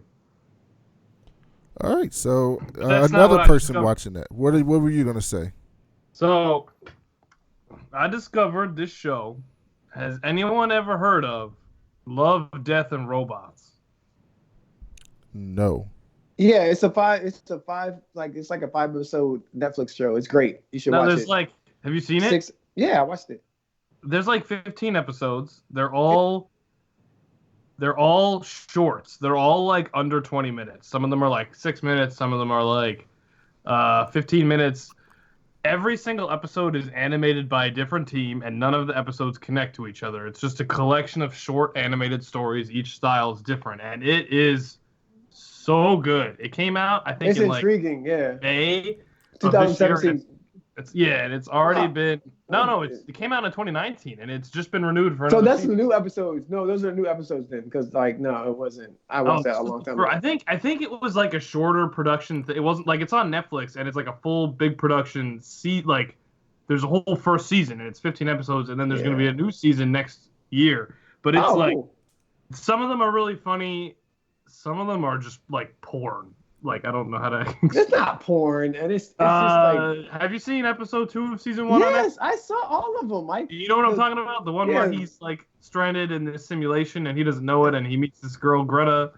All right, so That's not another what I person discovered. watching that. What were you gonna say? So, I discovered this show. Has anyone ever heard of Love, Death, and Robots? No. Yeah, it's like a 5-episode Netflix show. It's great. You should Now, watch there's it. like, have you seen it? 6. Yeah, I watched it. There's like 15 episodes. They're all they're all shorts. They're all like under 20 minutes. Some of them are like 6 minutes. Some of them are like 15 minutes. Every single episode is animated by a different team, and none of the episodes connect to each other. It's just a collection of short animated stories. Each style is different, and it is so good. It came out, I think, it's in intriguing, May 2017. And it's already been it came out in 2019, and it's just been renewed for. So that's the new episodes. No, those are new episodes then, because no, it wasn't. I watched that a long time ago. I think it was like a shorter production. It wasn't like it's on Netflix, and it's like a full big production. There's a whole first season, and it's 15 episodes, and then there's going to be a new season next year. But it's cool. Some of them are really funny. Some of them are just like porn. Like, I don't know how to. It's not porn, and it's just like. Have you seen episode 2 of season 1? Yes, I saw all of them, Mike. You know what I'm talking about? The one where he's like stranded in this simulation and he doesn't know it, and he meets this girl Greta.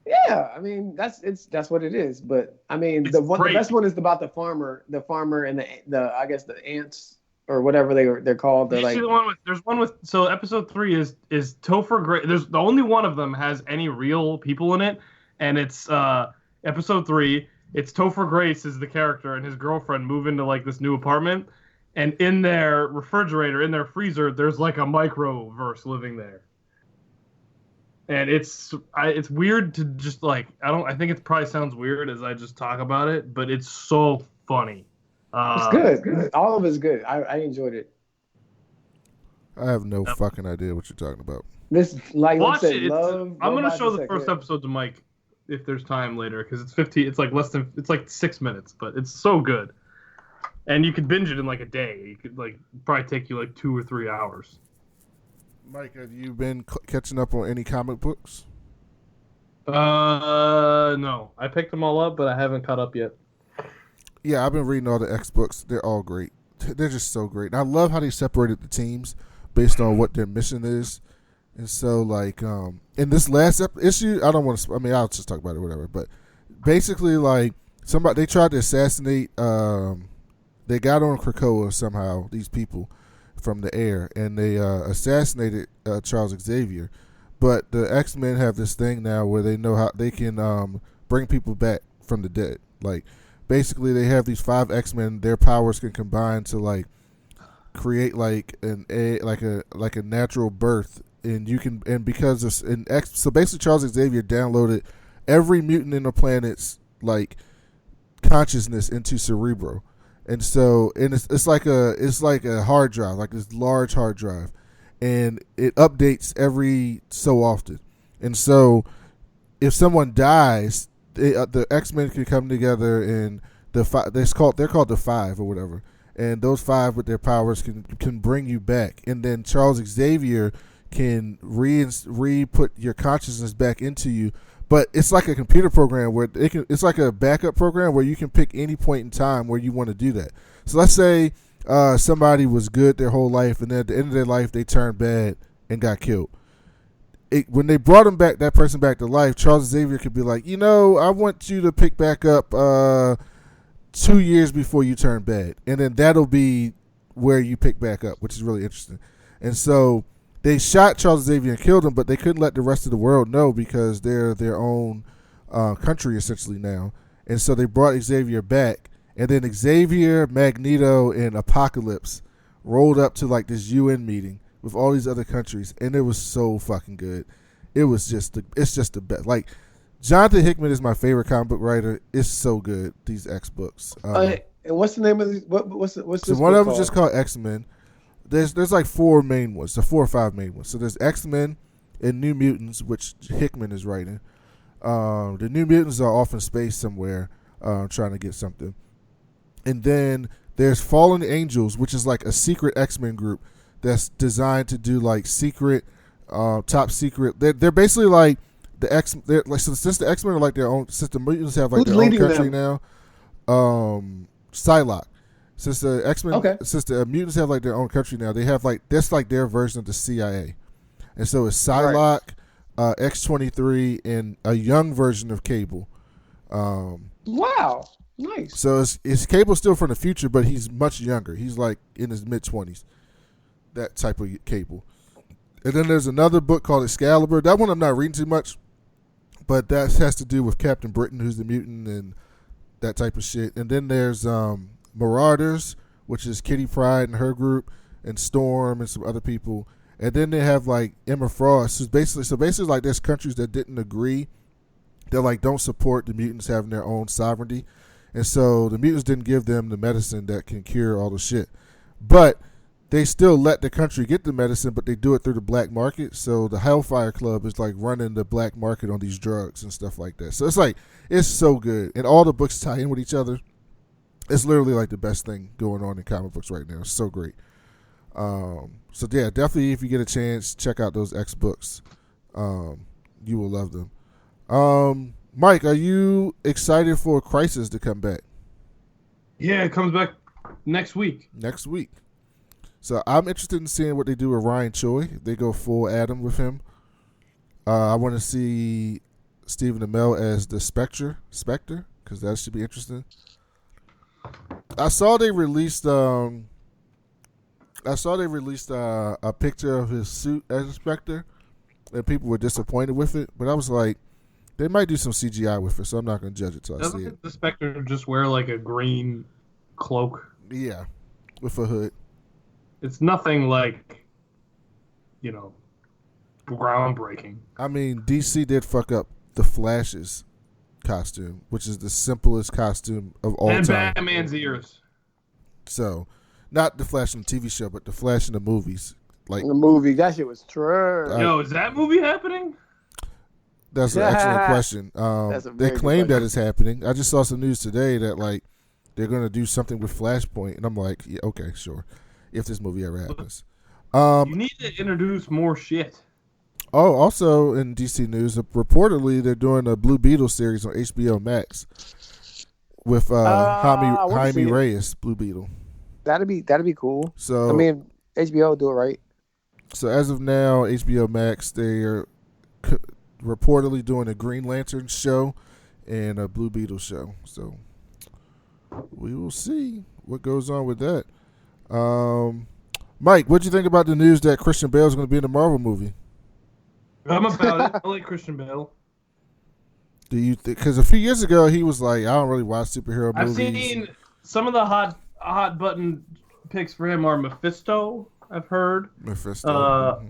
Yeah, I mean that's what it is. But I mean the best one is about the farmer and the I guess the ants or whatever they're called. They're like there's one with so episode 3 is Topher Grace. There's the only one of them has any real people in it. And it's episode 3. It's Topher Grace is the character, and his girlfriend move into like this new apartment. And in their refrigerator, in their freezer, there's like a microverse living there. And it's weird to just like I think it probably sounds weird as I just talk about it, but it's so funny. It's good. All of it's good. I enjoyed it. I have no fucking idea what you're talking about. This watch it. I'm gonna show the first episode to Mike if there's time later, because it's 15. It's like 6 minutes, but it's so good, and you could binge it in like a day. You could like probably take you like 2 or 3 hours. Mike, have you been catching up on any comic books? No, I picked them all up, but I haven't caught up yet. Yeah, I've been reading all the X books. They're all great. They're just so great. And I love how they separated the teams based on what their mission is. And so, like, in this last issue, I don't want to. I mean, I'll just talk about it, whatever. But basically, like, they tried to assassinate. They got on Krakoa somehow. These people from the air, and they assassinated Charles Xavier. But the X-Men have this thing now where they know how they can bring people back from the dead. Like, basically, they have these 5 X-Men. Their powers can combine to like create like a natural birth. And you can, and because of so basically Charles Xavier downloaded every mutant in the planet's like consciousness into Cerebro, and so it's like a hard drive, like this large hard drive, and it updates every so often. And so if someone dies, the X-Men can come together, and they're called the 5 or whatever, and those 5 with their powers can bring you back, and then Charles Xavier can re-put your consciousness back into you. But it's like a computer program where it's like a backup program where you can pick any point in time where you want to do that. So let's say somebody was good their whole life, and then at the end of their life they turned bad and got killed. When they brought that person back to life, Charles Xavier could be like, I want you to pick back up 2 years before you turn bad, and then that'll be where you pick back up, which is really interesting. And so they shot Charles Xavier and killed him, but they couldn't let the rest of the world know because they're their own country essentially now. And so they brought Xavier back, and then Xavier, Magneto, and Apocalypse rolled up to like this UN meeting with all these other countries, and it was so fucking good. It's just the best. Like, Jonathan Hickman is my favorite comic book writer. It's so good. These X books. And what's the name of these? What's this? So one of them is just called X-Men. There's like 4 main ones, so 4 or 5 main ones. So there's X-Men and New Mutants, which Hickman is writing. The New Mutants are off in space somewhere trying to get something. And then there's Fallen Angels, which is like a secret X-Men group that's designed to do like secret, top secret. They're basically like the X. They're like, so since the X-Men are like their own, since the mutants have like their own country now. Psylocke. Since the X-Men, since the mutants have like their own country now, they have like that's like their version of the CIA, and so it's Psylocke, X-23, and a young version of Cable. Wow, nice. So it's Cable still from the future, but he's much younger. He's like in his mid-20s. That type of Cable, And then there's another book called Excalibur. That one I'm not reading too much, but that has to do with Captain Britain, who's the mutant, and that type of shit. And then there's Marauders, which is Kitty Pryde and her group, and Storm and some other people. And then they have like Emma Frost, who's basically like there's countries that didn't agree, that like don't support the mutants having their own sovereignty, and so the mutants didn't give them the medicine that can cure all the shit. But they still let the country get the medicine, but they do it through the black market. So the Hellfire Club is like running the black market on these drugs and stuff like that. So it's so good, and all the books tie in with each other. It's literally like the best thing going on in comic books right now. It's so great. So yeah, definitely if you get a chance, check out those X books. You will love them. Mike, are you excited for Crisis to come back? Yeah, it comes back next week. Next week. So I'm interested in seeing what they do with Ryan Choi. If they go full Adam with him. I want to see Stephen Amell as the Spectre, because that should be interesting. I saw they released a picture of his suit as a Spectre, and people were disappointed with it. But I was like, they might do some CGI with it, so I'm not going to judge it till I see it. The Spectre just wear like a green cloak? Yeah, with a hood. It's nothing like, groundbreaking. I mean, DC did fuck up the Flash's costume, which is the simplest costume of all and time. And Batman's ears. So, not the Flash in the TV show, but the Flash in the movies. Like the movie, that shit was trash. Yo, is that movie happening? That's an excellent question. They claim that it's happening. I just saw some news today that like they're going to do something with Flashpoint, and I'm like, yeah, okay, sure. If this movie ever happens. You need to introduce more shit. Oh, also in DC news, reportedly they're doing a Blue Beetle series on HBO Max with Jaime Reyes, Blue Beetle. That'd be cool. So I mean, HBO will do it right. So as of now, HBO Max, they are reportedly doing a Green Lantern show and a Blue Beetle show. So we will see what goes on with that. Mike, what'd you think about the news that Christian Bale is going to be in the Marvel movie? I'm about it. I like Christian Bale. Do you think? Because a few years ago he was like, I don't really watch superhero movies. I've seen some of the hot button picks for him are Mephisto. I've heard Mephisto.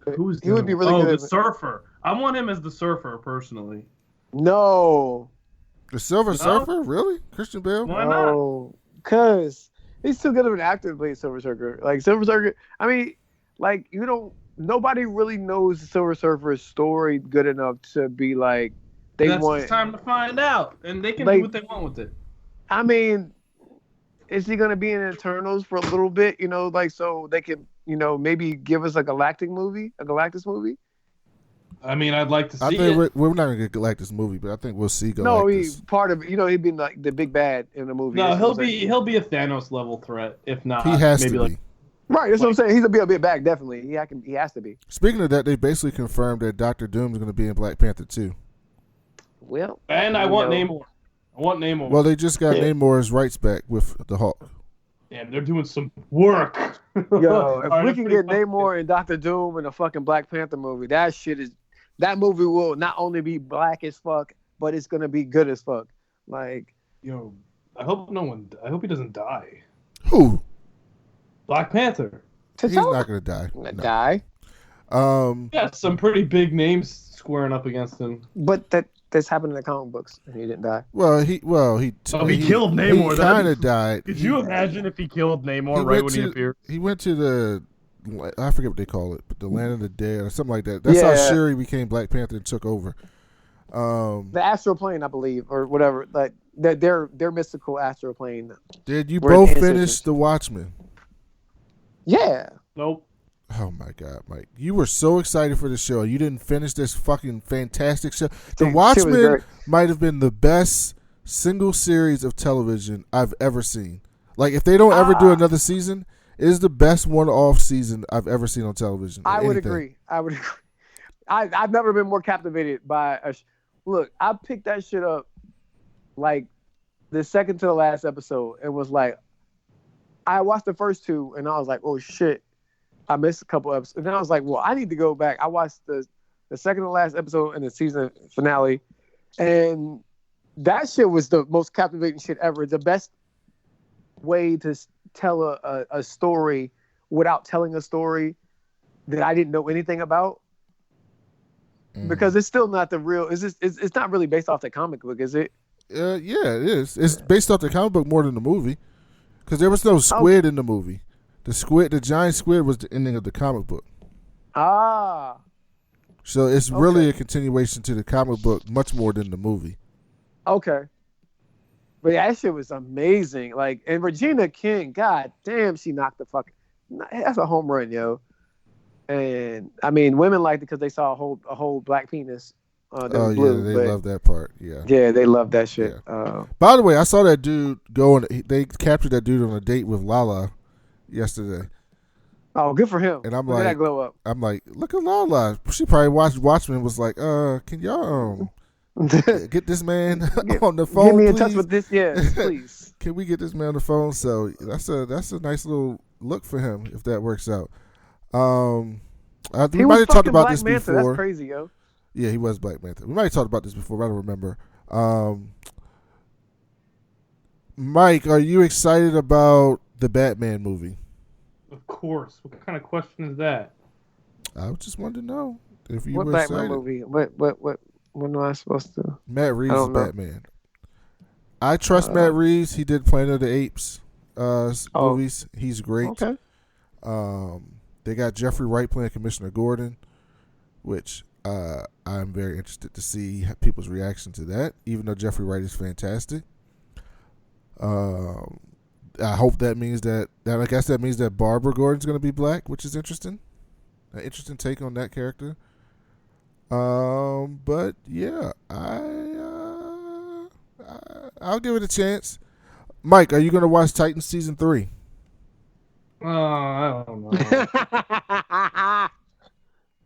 He would be really good. The Surfer. I want him as the Surfer personally. No. The Silver Surfer, really? Christian Bale? Why not? No, because he's too good of an actor to play Silver Surfer. Like Silver Surfer, I mean, like nobody really knows the Silver Surfer's story good enough to be like It's time to find out, and they can do what they want with it. I mean, is he gonna be in Eternals for a little bit? So they can, maybe give us a Galactus movie. I mean, I'd like to see I think we're not gonna get Galactus movie, but I think we'll see Galactus. No, he's part of it. He'd be like the big bad in the movie. No, he'll be a Thanos level threat, if not. He has maybe to be. Right, that's what I'm saying. He's gonna be a bit back, definitely. He has to be. Speaking of that, they basically confirmed that Dr. Doom is going to be in Black Panther 2. Well, and I want Namor. Well, they just got Namor's rights back with the Hulk. Damn, they're doing some work. Yo, if we can get Namor and Dr. Doom in a fucking Black Panther movie, that movie will not only be black as fuck, but it's gonna be good as fuck. Like, yo, I hope he doesn't die. Who? Black Panther. He's not gonna die. Die. Yeah, some pretty big names squaring up against him. But that's happened in the comic books, and he didn't die. He killed Namor. He kind of died. Could you imagine if he killed Namor right when he appeared? He went to I forget what they call it, but the Land of the Dead or something like that. That's how Shuri became Black Panther and took over. The astral plane, I believe, or whatever. Like their mystical astral plane. Did you both finish The Watchmen? Yeah. Nope. Oh my God, Mike! You were so excited for the show. You didn't finish this fucking fantastic show. The Watchmen might have been the best single series of television I've ever seen. Like, if they don't ever do another season, it is the best one-off season I've ever seen on television. I would agree. I've never been more captivated by look, I picked that shit up like the second to the last episode and was like, I watched the first two and I was like, oh shit. I missed a couple episodes. And then I was like, well, I need to go back. I watched the second to last episode in the season finale, and that shit was the most captivating shit ever. The best way to tell a story without telling a story that I didn't know anything about. Because it's still not the real. It's not really based off the comic book, is it? Yeah, it is. It's based off the comic book more than the movie, because there was no squid in the movie. The giant squid, was the ending of the comic book. Ah. So it's really a continuation to the comic book, much more than the movie. Okay. But yeah, that shit was amazing. Like, and Regina King, god damn, she knocked the fuck. That's a home run, yo. And I mean, women liked it because they saw a whole black penis. Blue, they love that part. Yeah. Yeah, they love that shit. Yeah. By the way, I saw that dude they captured that dude on a date with Lala yesterday. Oh, good for him. And I'm look like, at that glow up. I'm like, look at Lala. She probably watched Watchmen and was like, can y'all get this man on the phone? Get me in please? touch with this, yes, please. Can we get this man on the phone? So that's a nice little look for him if that works out. We might have talked about this before. That's crazy, yo. Yeah, he was Black Manta. We might have talked about this before, but I don't remember. Mike, are you excited about the Batman movie? Of course. What kind of question is that? I just wanted to know if you were excited. What Batman movie? What am I supposed to? Matt Reeves is Batman. I trust Matt Reeves. He did Planet of the Apes movies. He's great. Okay. They got Jeffrey Wright playing Commissioner Gordon, which I'm very interested to see people's reaction to that, even though Jeffrey Wright is fantastic. I hope that means that I guess that means that Barbara Gordon's going to be black, which is interesting. An interesting take on that character. But yeah, I'll give it a chance. Mike, are you going to watch Titans season 3? I don't know.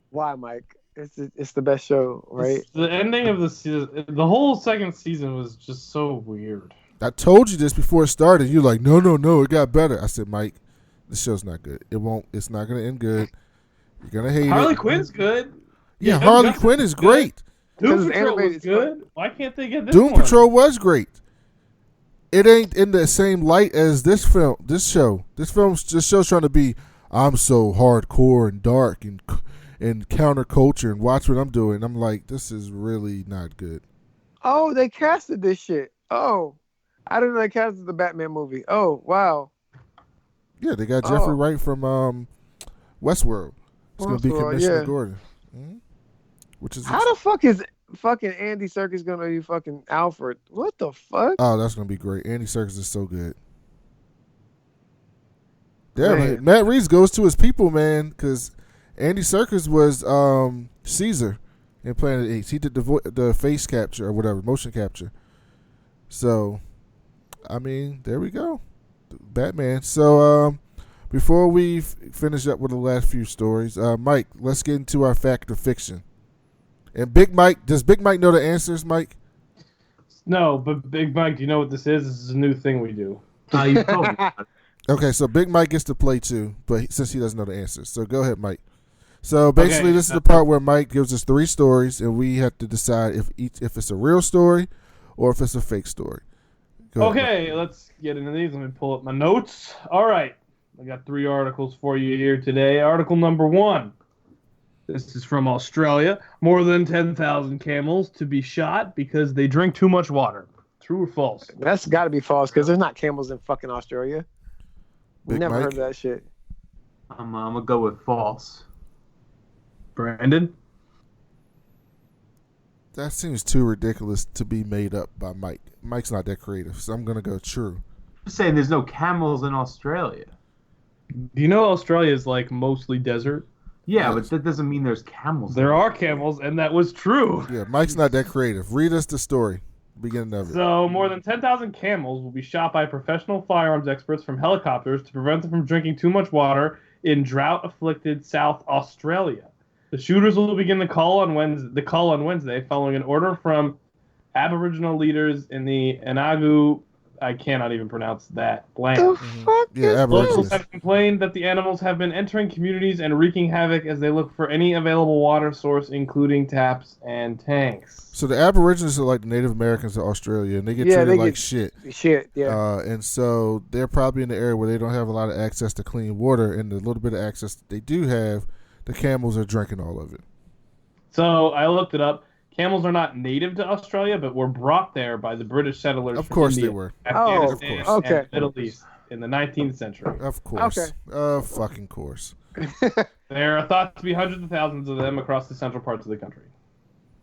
Why, Mike? It's the best show, right? The ending of the season, the whole second season was just so weird. I told you this before it started. You're like, no, it got better. I said, Mike, the show's not good. It's not going to end good. You're going to hate Harley it. Quinn's good. Yeah, Harley Quinn is great. Doom Patrol was good. Why can't they get this Doom one? Patrol was great. It ain't in the same light as this show. This show's trying to be, I'm so hardcore and dark and counterculture and watch what I'm doing. I'm like, this is really not good. Oh, they casted this shit. Oh, I didn't know they casted the Batman movie. Oh, wow. Yeah, they got Jeffrey Wright from Westworld. It's going to be Commissioner Gordon. Mm-hmm. Which is how the fuck is fucking Andy Serkis going to be fucking Alfred? What the fuck? Oh, that's going to be great. Andy Serkis is so good. Damn, Matt Reeves goes to his people, man, because Andy Serkis was Caesar in Planet of the Apes. He did the face capture or whatever, motion capture. So, I mean, there we go. Batman. So, before we finish up with the last few stories, Mike, let's get into our fact or fiction. And Big Mike, does Big Mike know the answers, Mike? No, but Big Mike, do you know what this is? This is a new thing we do. You told me. Okay, so Big Mike gets to play too, but since he doesn't know the answers. So go ahead, Mike. So basically, this is the part where Mike gives us 3 stories, and we have to decide if it's a real story or if it's a fake story. Okay, let's get into these. Let me pull up my notes. All right. I got 3 articles for you here today. Article number 1. This is from Australia. More than 10,000 camels to be shot because they drink too much water. True or false? That's got to be false because there's not camels in fucking Australia. Big Never Mike? heard of that shit. I'm gonna go with false. Brandon? That seems too ridiculous to be made up by Mike. Mike's not that creative, so I'm going to go true. You're saying there's no camels in Australia. Do you know Australia is like mostly desert? Yeah, but that doesn't mean there's camels. There are camels, and that was true. Yeah, Mike's not that creative. Read us the story, beginning of it. So, more than 10,000 camels will be shot by professional firearms experts from helicopters to prevent them from drinking too much water in drought-afflicted South Australia. The shooters will begin the call on Wednesday, following an order from Aboriginal leaders in the Enagu. I cannot even pronounce that land. The fuck? Yeah, Locals Aborigines. have complained that the animals have been entering communities and wreaking havoc as they look for any available water source, including taps and tanks. So the Aborigines are like the Native Americans of Australia, and they get treated like shit. Shit, yeah. And so they're probably in the area where they don't have a lot of access to clean water, and the little bit of access that they do have, the camels are drinking all of it. So I looked it up. Camels are not native to Australia, but were brought there by the British settlers Of from course India, they were. Afghanistan, Oh, okay. and the Middle East in the 19th century. Of course. Okay. Fucking course. There are thought to be hundreds of thousands of them across the central parts of the country.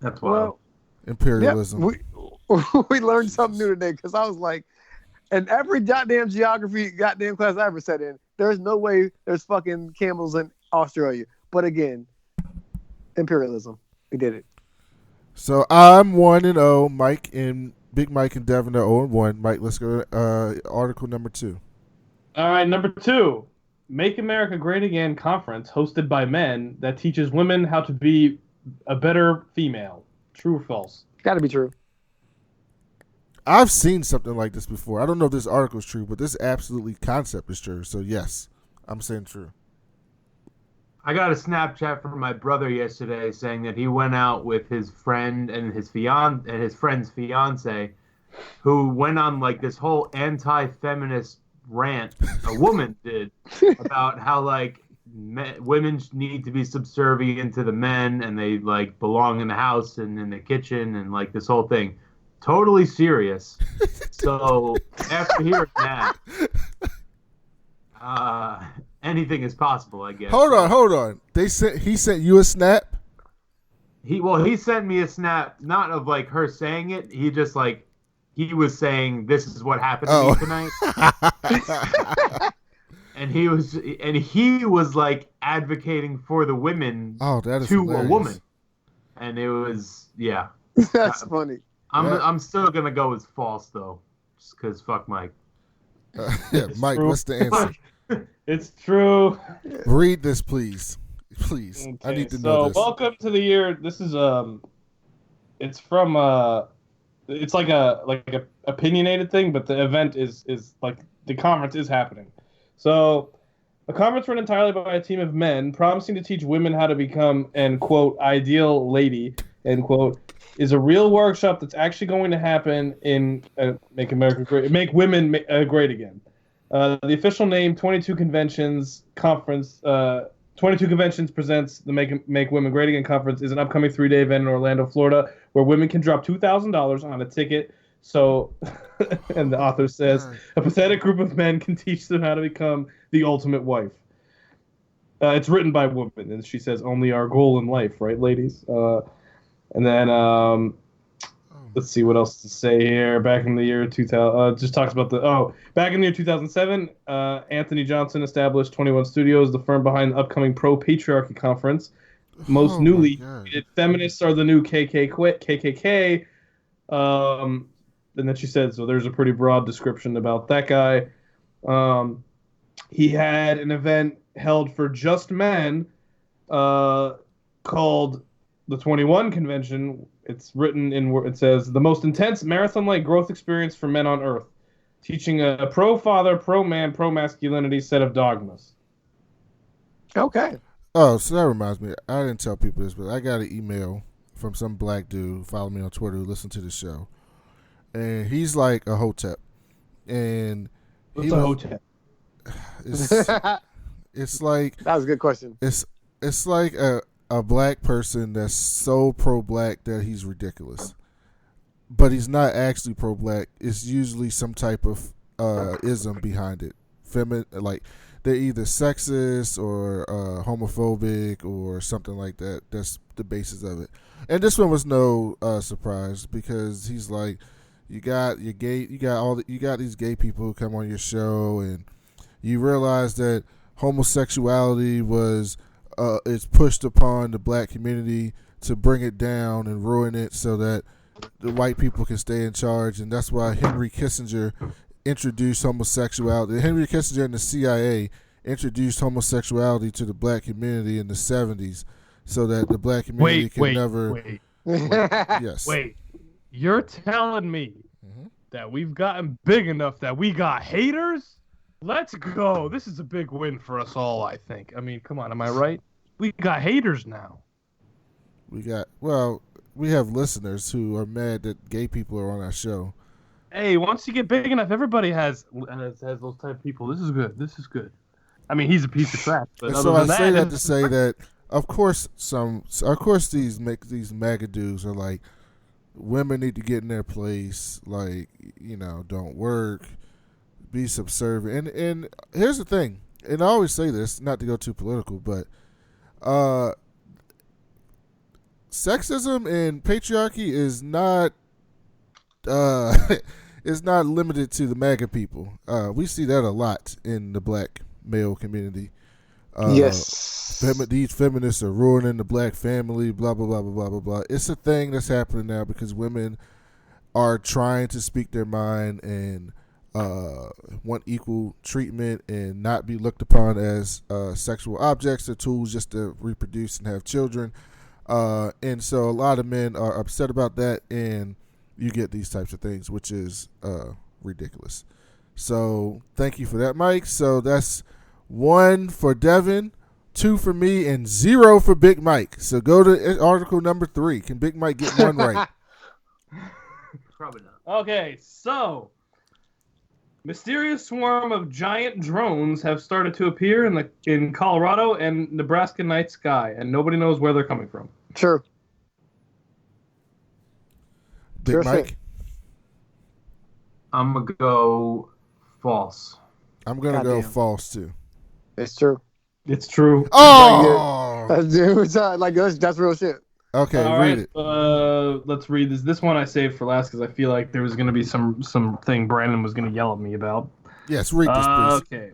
That's wild. Well, Imperialism. we learned something new today because I was like, in every goddamn geography goddamn class I ever sat in, there's no way there's fucking camels in Australia. But again, imperialism. We did it. So I'm 1-0. Mike and Big Mike and Devin are 0-1. Mike, let's go to article number 2. All right, number 2. Make America Great Again conference hosted by men that teaches women how to be a better female. True or false? Got to be true. I've seen something like this before. I don't know if this article is true, but this absolutely concept is true. So yes, I'm saying true. I got a Snapchat from my brother yesterday saying that he went out with his friend and his friend's fiance, who went on like this whole anti-feminist rant. A woman did about how like women need to be subservient to the men and they like belong in the house and in the kitchen and like this whole thing. Totally serious. So after hearing that, anything is possible, I guess. Hold on. He sent you a snap? He sent me a snap, not of like her saying it. He just like he was saying this is what happened to me tonight. and he was like advocating for the women that is to hilarious. a woman. And it was That's funny. I'm still gonna go with false though, just because fuck Mike. Mike, true. what's the answer? It's true. Read this, please. Please, Okay, I need to know this. Welcome to the year. This is it's from it's like a opinionated thing, but the event is like the conference is happening. So, a conference run entirely by a team of men, promising to teach women how to become an quote ideal lady end quote, is a real workshop that's actually going to happen in Make Women Great Again. The official name, 22 Conventions Conference. 22 Conventions presents the Make Women Great Again conference is an upcoming 3-day event in Orlando, Florida, where women can drop $2,000 on a ticket. So, and the author says, a pathetic group of men can teach them how to become the ultimate wife. It's written by a woman, and she says, only our goal in life, right, ladies? And then, let's see what else to say here. Back in the year 2000, just talks about back in the year 2007, Anthony Johnson established 21 Studios, the firm behind the upcoming pro-patriarchy conference. Most newly, feminists are the new KKK. And then she said, so there's a pretty broad description about that guy. He had an event held for just men called the 21 Convention. It's written it says, the most intense marathon-like growth experience for men on Earth, teaching a pro-father, pro-man, pro-masculinity set of dogmas. Okay. Oh, so that reminds me. I didn't tell people this, but I got an email from some black dude who followed me on Twitter who listened to the show. And he's like a hotep. And What's a hotep? It's like... That was a good question. It's like a black person that's so pro-black that he's ridiculous. But he's not actually pro-black. It's usually some type of ism behind it. Like, they're either sexist or homophobic or something like that. That's the basis of it. And this one was no surprise because he's like, you got these gay people who come on your show, and you realize that homosexuality is pushed upon the black community to bring it down and ruin it so that the white people can stay in charge, and that's why Henry Kissinger introduced homosexuality. Henry Kissinger and the CIA introduced homosexuality to the black community in the 70s so that the black community Wait. Yes. Wait. You're telling me that we've gotten big enough that we got haters? Let's go. This is a big win for us all, I think. I mean, come on, am I right? We got haters now. We have listeners who are mad that gay people are on our show. Hey, once you get big enough, everybody has those type of people. This is good. This is good. I mean, he's a piece of trash. But and so I say that to say that, of course, these MAGA dudes are like, women need to get in their place, like, don't work, be subservient. And here's the thing, and I always say this, not to go too political, but sexism and patriarchy is not is not limited to the MAGA people. We see that a lot in the black male community. Yes. These feminists are ruining the black family, blah, blah, blah, blah, blah, blah, blah. It's a thing that's happening now because women are trying to speak their mind and want equal treatment and not be looked upon as sexual objects or tools just to reproduce and have children. And so a lot of men are upset about that, and you get these types of things, which is ridiculous. So thank you for that, Mike. So that's 1 for Devin, 2 for me, and 0 for Big Mike. So go to article number 3. Can Big Mike get one right? Probably not. Okay, so mysterious swarm of giant drones have started to appear in Colorado and Nebraska night sky, and nobody knows where they're coming from. True. Big Mike? I'm going to go false. I'm going to go false, too. It's true. It's true. Oh! That's real shit. Okay, All read right, it. Let's read this. This one I saved for last because I feel like there was going to be something Brandon was going to yell at me about. Yes, read this, please. Okay.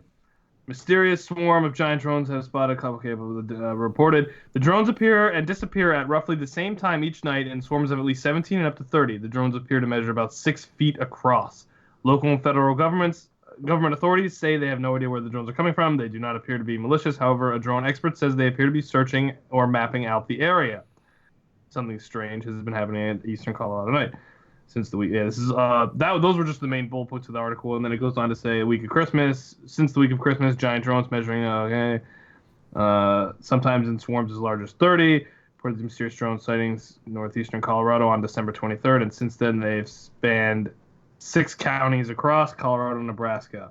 Mysterious swarm of giant drones have spotted. Reported. The drones appear and disappear at roughly the same time each night in swarms of at least 17 and up to 30. The drones appear to measure about 6 feet across. Local and federal government authorities say they have no idea where the drones are coming from. They do not appear to be malicious. However, a drone expert says they appear to be searching or mapping out the area. Something strange has been happening in eastern Colorado tonight since the week. Yeah, this is those were just the main bullet points of the article, and then it goes on to say since the week of Christmas, giant drones measuring sometimes in swarms as large as 30. Reported the mysterious drone sightings in northeastern Colorado on December 23rd, and since then they've spanned 6 counties across Colorado and Nebraska.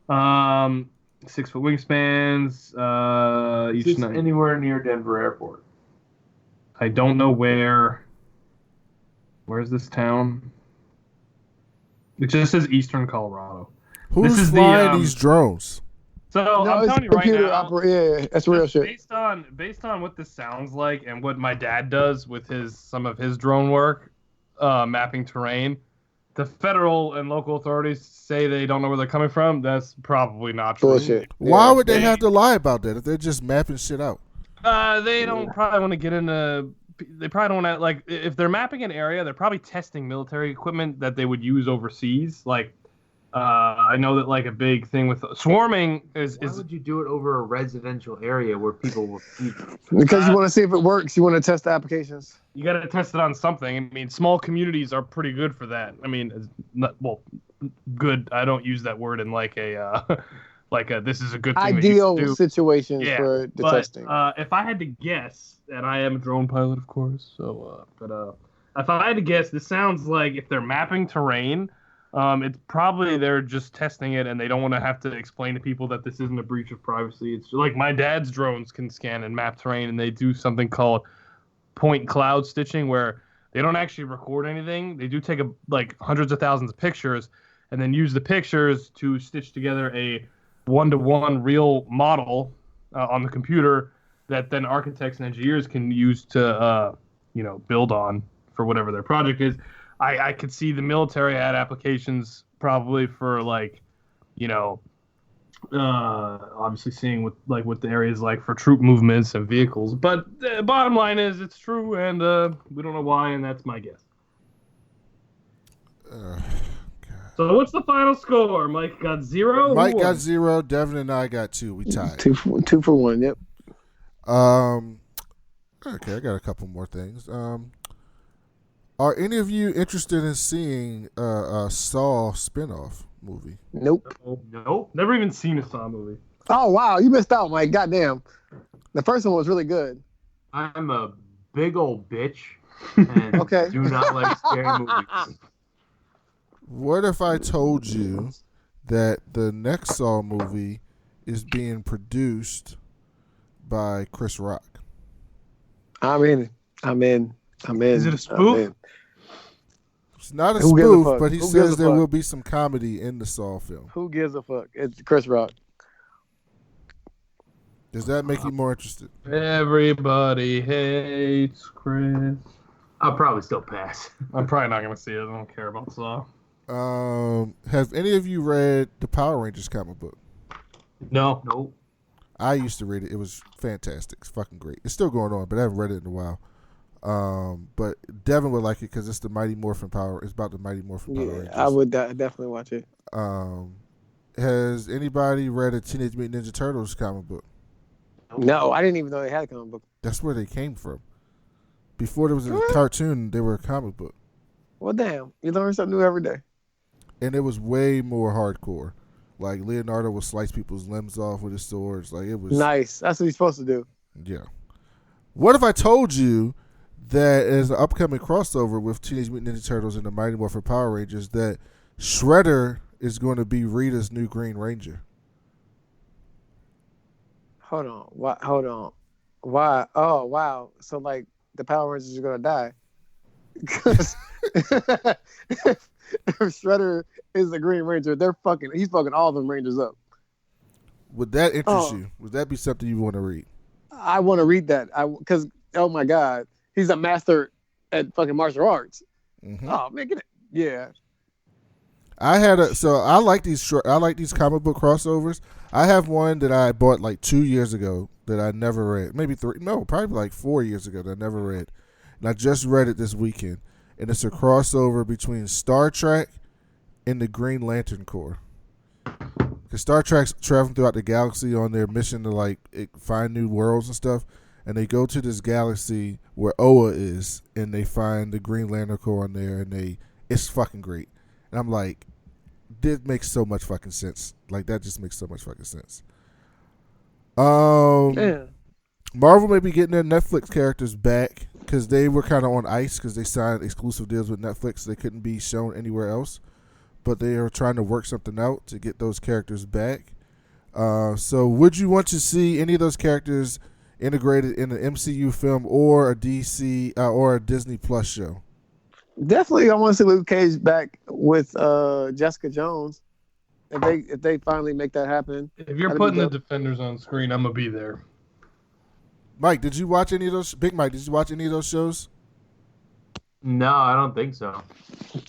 6-foot wingspans. Each night. Anywhere near Denver Airport. I don't know where. Where's this town? It just says Eastern Colorado. Who's flying these drones? So I'm telling you right now. Yeah, that's real shit. Based on what this sounds like and what my dad does with some of his drone work, mapping terrain, the federal and local authorities say they don't know where they're coming from. That's probably not true. Bullshit. Why would they have to lie about that if they're just mapping shit out? They don't probably want to get into. They probably don't want to, if they're mapping an area, they're probably testing military equipment that they would use overseas. I know that a big thing with swarming is. Why would you do it over a residential area where people will see? Because you want to see if it works. You want to test the applications. You got to test it on something. I mean, small communities are pretty good for that. I mean, good. I don't use that word in this is a good thing. Ideal situations for the testing. If I had to guess, and I am a drone pilot, of course, if I had to guess, this sounds like if they're mapping terrain, it's probably they're just testing it, and they don't want to have to explain to people that this isn't a breach of privacy. It's like my dad's drones can scan and map terrain, and they do something called point cloud stitching, where they don't actually record anything. They do take hundreds of thousands of pictures, and then use the pictures to stitch together a one-to-one real model on the computer that then architects and engineers can use to build on for whatever their project is. I could see the military had applications probably for obviously seeing what the area is like for troop movements and vehicles. But the bottom line is it's true, and we don't know why, and that's my guess. So what's the final score? Mike got 0. Mike got 0. Devin and I got 2. We tied. 2 for 1. Yep. Okay, I got a couple more things. Are any of you interested in seeing a Saw spinoff movie? Nope. Nope. Never even seen a Saw movie. Oh wow, you missed out, Mike. Goddamn. The first one was really good. I'm a big old bitch and Okay. do not like scary movies. What if I told you that the next Saw movie is being produced by Chris Rock? I'm in. Is it a spoof? It's not a Who gives a spoof, fuck? but he Who gives says a there fuck? will be some comedy in the Saw film. Who gives a fuck? It's Chris Rock. Does that make you more interested? Everybody hates Chris. I'll probably still pass. I'm probably not gonna see it. I don't care about Saw. Have any of you read the Power Rangers comic book? No. Nope. I used to read it. It was fantastic. It's fucking great. It's still going on, but I haven't read it in a while. But Devin would like it because it's the Mighty Morphin Power. It's about the Mighty Morphin Power Rangers. I would definitely watch it. Has anybody read a Teenage Mutant Ninja Turtles comic book? No, I didn't even know they had a comic book. That's where they came from. Before there was a cartoon, they were a comic book. Well, damn, you learn something new every day. And it was way more hardcore. Like Leonardo would slice people's limbs off with his swords. Like it was Nice. That's what he's supposed to do. Yeah. What if I told you that as an upcoming crossover with Teenage Mutant Ninja Turtles and the Mighty Morphin Power Rangers, that Shredder is going to be Rita's new Green Ranger? Hold on. What? Hold on. Why? Oh, wow. So like the Power Rangers are gonna die because if Shredder is the Green Ranger, he's fucking all them Rangers up. Would that interest you? Would that be something you want to read? I want to read that. Because oh my god, he's a master at fucking martial arts. Mm-hmm. Oh man, get it. Yeah. I like these comic book crossovers. I have one that I bought like 2 years ago that I never read. Maybe probably like 4 years ago that I never read. And I just read it this weekend. And it's a crossover between Star Trek and the Green Lantern Corps. Because Star Trek's traveling throughout the galaxy on their mission to like find new worlds and stuff. And they go to this galaxy where Oa is, and they find the Green Lantern Corps on there, and it's fucking great. And I'm like, this makes so much fucking sense. Like that just makes so much fucking sense. Yeah. Marvel may be getting their Netflix characters back because they were kind of on ice because they signed exclusive deals with Netflix. They couldn't be shown anywhere else, but they are trying to work something out to get those characters back. So would you want to see any of those characters integrated in an MCU film or a DC or a Disney Plus show? Definitely, I want to see Luke Cage back with Jessica Jones. If they finally make that happen. If you're putting the Defenders on screen, I'm gonna be there. Mike, did you watch any of those? Big Mike, did you watch any of those shows? No, I don't think so.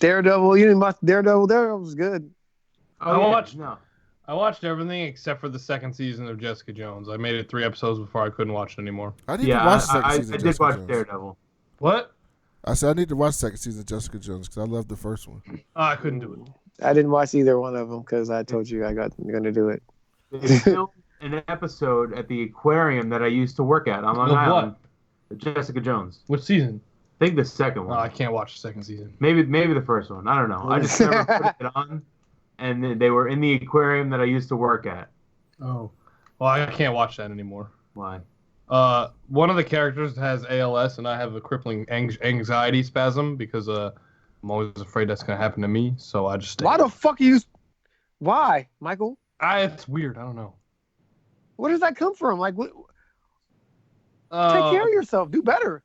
Daredevil, you didn't watch Daredevil? Daredevil was good. Oh, I watched everything except for the second season of Jessica Jones. I made it 3 episodes before I couldn't watch it anymore. I need to watch the second I season. did watch Daredevil. What? I said I need to watch the second season of Jessica Jones because I loved the first one. Oh, I couldn't do it. I didn't watch either one of them because I told you I'm going to do it. They filmed an episode at the aquarium that I used to work at on Long Island. Jessica Jones. Which season? I think the second one. Oh, I can't watch the second season. Maybe the first one. I don't know. I just never put it on. And they were in the aquarium that I used to work at. Oh. Well, I can't watch that anymore. Why? One of the characters has ALS, and I have a crippling anxiety spasm because I'm always afraid that's going to happen to me, so I just... Why the fuck are you... Why, Michael? It's weird. I don't know. Where does that come from? Like, take care of yourself. Do better.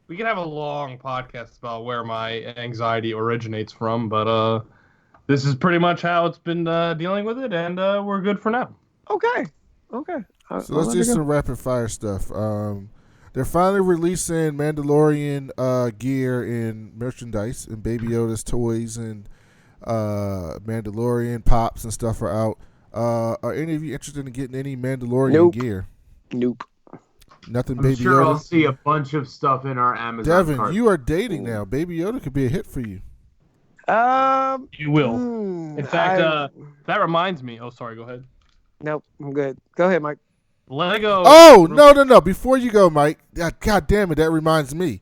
We could have a long podcast about where my anxiety originates from, but this is pretty much how it's been dealing with it, and we're good for now. Okay. So let's do some rapid fire stuff. They're finally releasing Mandalorian gear and merchandise, and Baby Yoda's toys and Mandalorian pops and stuff are out. Are any of you interested in getting any Mandalorian gear? Nope. Nothing. I'm Baby sure Yoda. I'll see a bunch of stuff in our Amazon Devin, cart. you are dating now. Baby Yoda could be a hit for you. You will. In fact, that reminds me. Oh, sorry. Go ahead. Nope, I'm good. Go ahead, Mike. Lego. Oh, no. Before you go, Mike. God damn it. That reminds me.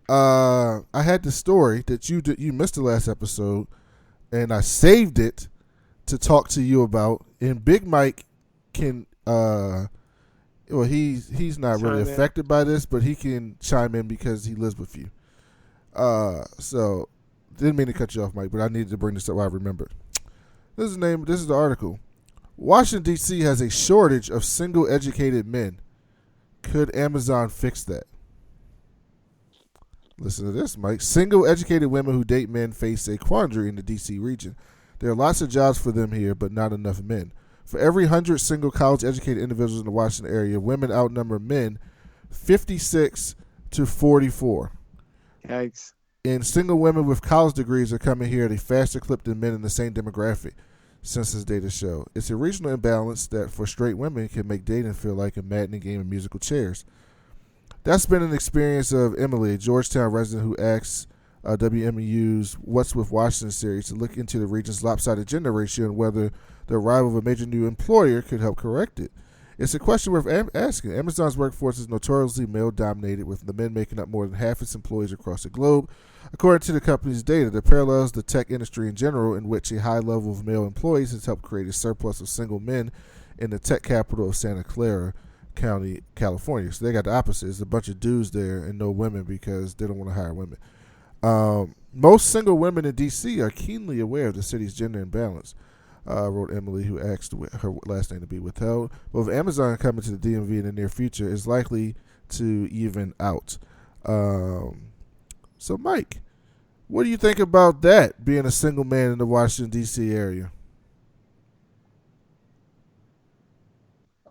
I had the story that you missed the last episode, and I saved it to talk to you about. And Big Mike can, he's not really affected by this, but he can chime in because he lives with you. So didn't mean to cut you off, Mike, but I needed to bring this up while I remembered. This is the article. Washington, D.C. has a shortage of single educated men. Could Amazon fix that? Listen to this, Mike. Single educated women who date men face a quandary in the D.C. region. There are lots of jobs for them here, but not enough men. For every 100 single college-educated individuals in the Washington area, women outnumber men 56 to 44. Yikes. And single women with college degrees are coming here at a faster clip than men in the same demographic, census data show. It's a regional imbalance that for straight women can make dating feel like a maddening game of musical chairs. That's been an experience of Emily, a Georgetown resident who asked WMU's What's with Washington series to look into the region's lopsided gender ratio and whether the arrival of a major new employer could help correct it. It's a question worth asking. Amazon's workforce is notoriously male-dominated, with the men making up more than half its employees across the globe. According to the company's data, that parallels the tech industry in general, in which a high level of male employees has helped create a surplus of single men in the tech capital of Santa Clara County, California. So they got the opposite. There's a bunch of dudes there and no women because they don't want to hire women. Most single women in D.C. are keenly aware of the city's gender imbalance, wrote Emily, who asked her last name to be withheld. But with Amazon coming to the DMV in the near future, it's likely to even out. So, Mike, what do you think about that, being a single man in the Washington, D.C. area?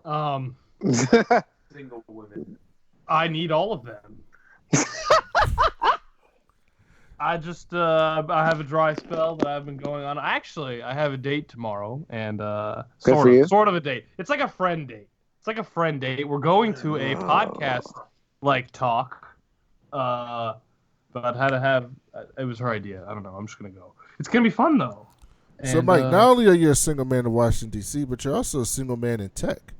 Single women. I need all of them. I just I have a dry spell that I've been going on. Actually, I have a date tomorrow, and sort of a date. It's like a friend date. We're going to a podcast talk. But how to have it was her idea. I don't know. I'm just gonna go. It's gonna be fun though. So, Mike, not only are you a single man in Washington, D.C., but you're also a single man in tech.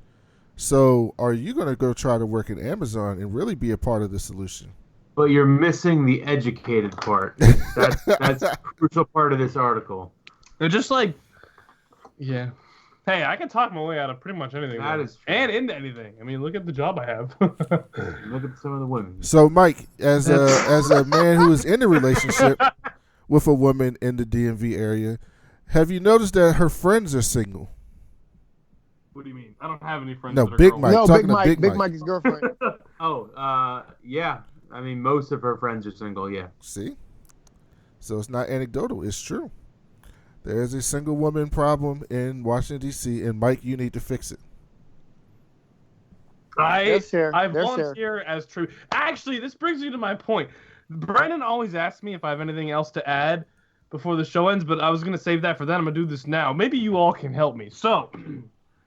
So are you going to go try to work at Amazon and really be a part of the solution? But you're missing the educated part. That's a crucial part of this article. They're just yeah. Hey, I can talk my way out of pretty much anything. That is true. And into anything. I mean, look at the job I have. Look at some of the women. So, Mike, as a man who is in a relationship with a woman in the DMV area, have you noticed that her friends are single? What do you mean? I don't have any friends. No, that are Big girls. Mike. No, Talking Big to Mike's girlfriend. Yeah. I mean, most of her friends are single, yeah. See? So it's not anecdotal. It's true. There is a single woman problem in Washington, D.C., and Mike, you need to fix it. I volunteer as true. Actually, this brings me to my point. Brandon always asks me if I have anything else to add before the show ends, but I was going to save that for then. I'm going to do this now. Maybe you all can help me. So,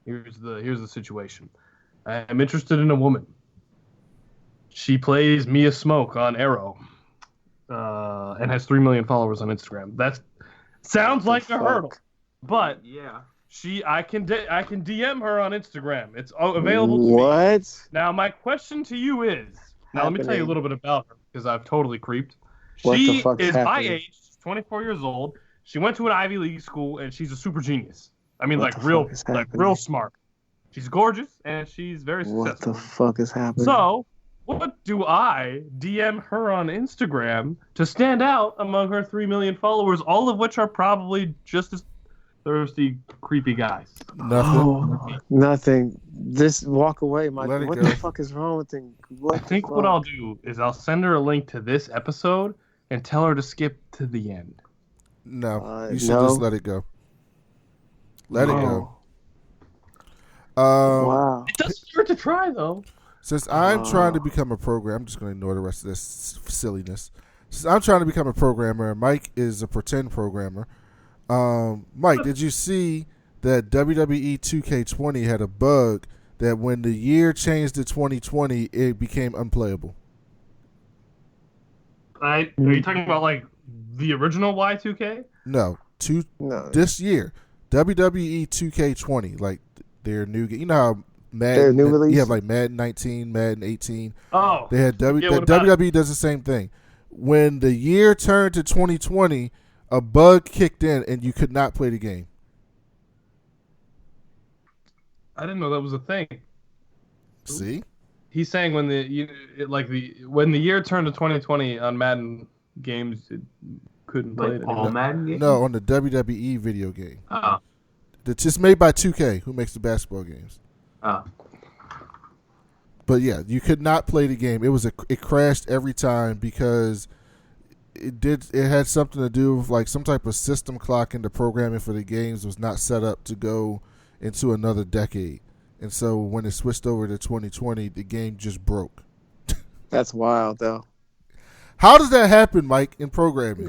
here's the situation. I'm interested in a woman. She plays Mia Smoke on Arrow, and has 3 million followers on Instagram. That sounds like a hurdle, but yeah, I can DM her on Instagram. It's available to me. What? Now, my question to you is, let me tell you a little bit about her because I've totally creeped. She is my age, 24 years old. She went to an Ivy League school, and she's a super genius. I mean, real smart. She's gorgeous, and she's very successful. What the fuck is happening? So, what do I DM her on Instagram to stand out among her 3 million followers, all of which are probably just as thirsty, creepy guys? Nothing. Just walk away, Mike. What the go. fuck is wrong with him? What I'll do is I'll send her a link to this episode and tell her to skip to the end. No, you should just let it go. Let it go. Wow. It doesn't hurt to try, though. Since I'm trying to become a programmer, I'm just going to ignore the rest of this silliness. Since I'm trying to become a programmer, Mike is a pretend programmer. Mike, did you see that WWE 2K20 had a bug that when the year changed to 2020, it became unplayable? Are you talking about the original Y2K? No, this year, WWE 2K20, their new game. You know how Madden, new release? you have Madden 19, Madden 18. Oh, they had WWE does the same thing. when the year turned to 2020, a bug kicked in and you could not play the game. I didn't know that was a thing. See? He's saying when the year turned to 2020 on Madden games, it couldn't play it all anymore. Madden games? No, on the WWE video game. Oh. It's just made by 2K, who makes the basketball games. Oh. But yeah, you could not play the game. It crashed every time because it had something to do with like some type of system clock in the programming for the games was not set up to go into another decade. And so when it switched over to 2020, the game just broke. That's wild, though. How does that happen, Mike, in programming?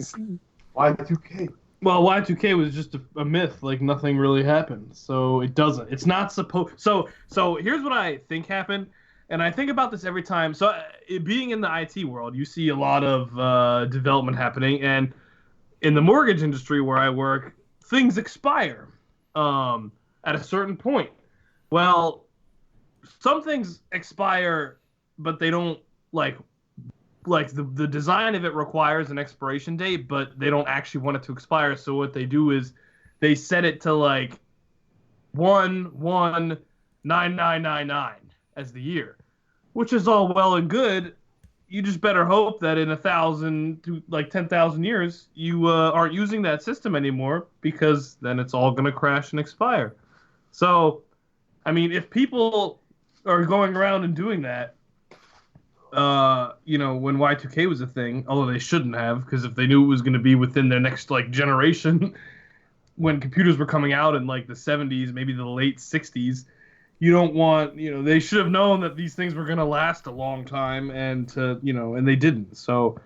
Y2K. Well, Y2K was just a myth. Like, nothing really happened. So it doesn't. It's not supposed... So here's what I think happened. And I think about this every time. So being in the IT world, you see a lot of development happening. And in the mortgage industry where I work, things expire at a certain point. Well, some things expire, but they don't, like the design of it requires an expiration date, but they don't actually want it to expire. So what they do is they set it to like 1/1/9999 as the year, which is all well and good. You just better hope that in 1,000 to like 10,000 years, you aren't using that system anymore, because then it's all going to crash and expire. So, I mean, if people are going around and doing that, when Y2K was a thing, although they shouldn't have, because if they knew it was going to be within their next like generation, when computers were coming out in like the 70s, maybe the late 60s, you don't want, they should have known that these things were going to last a long time, and they didn't. So,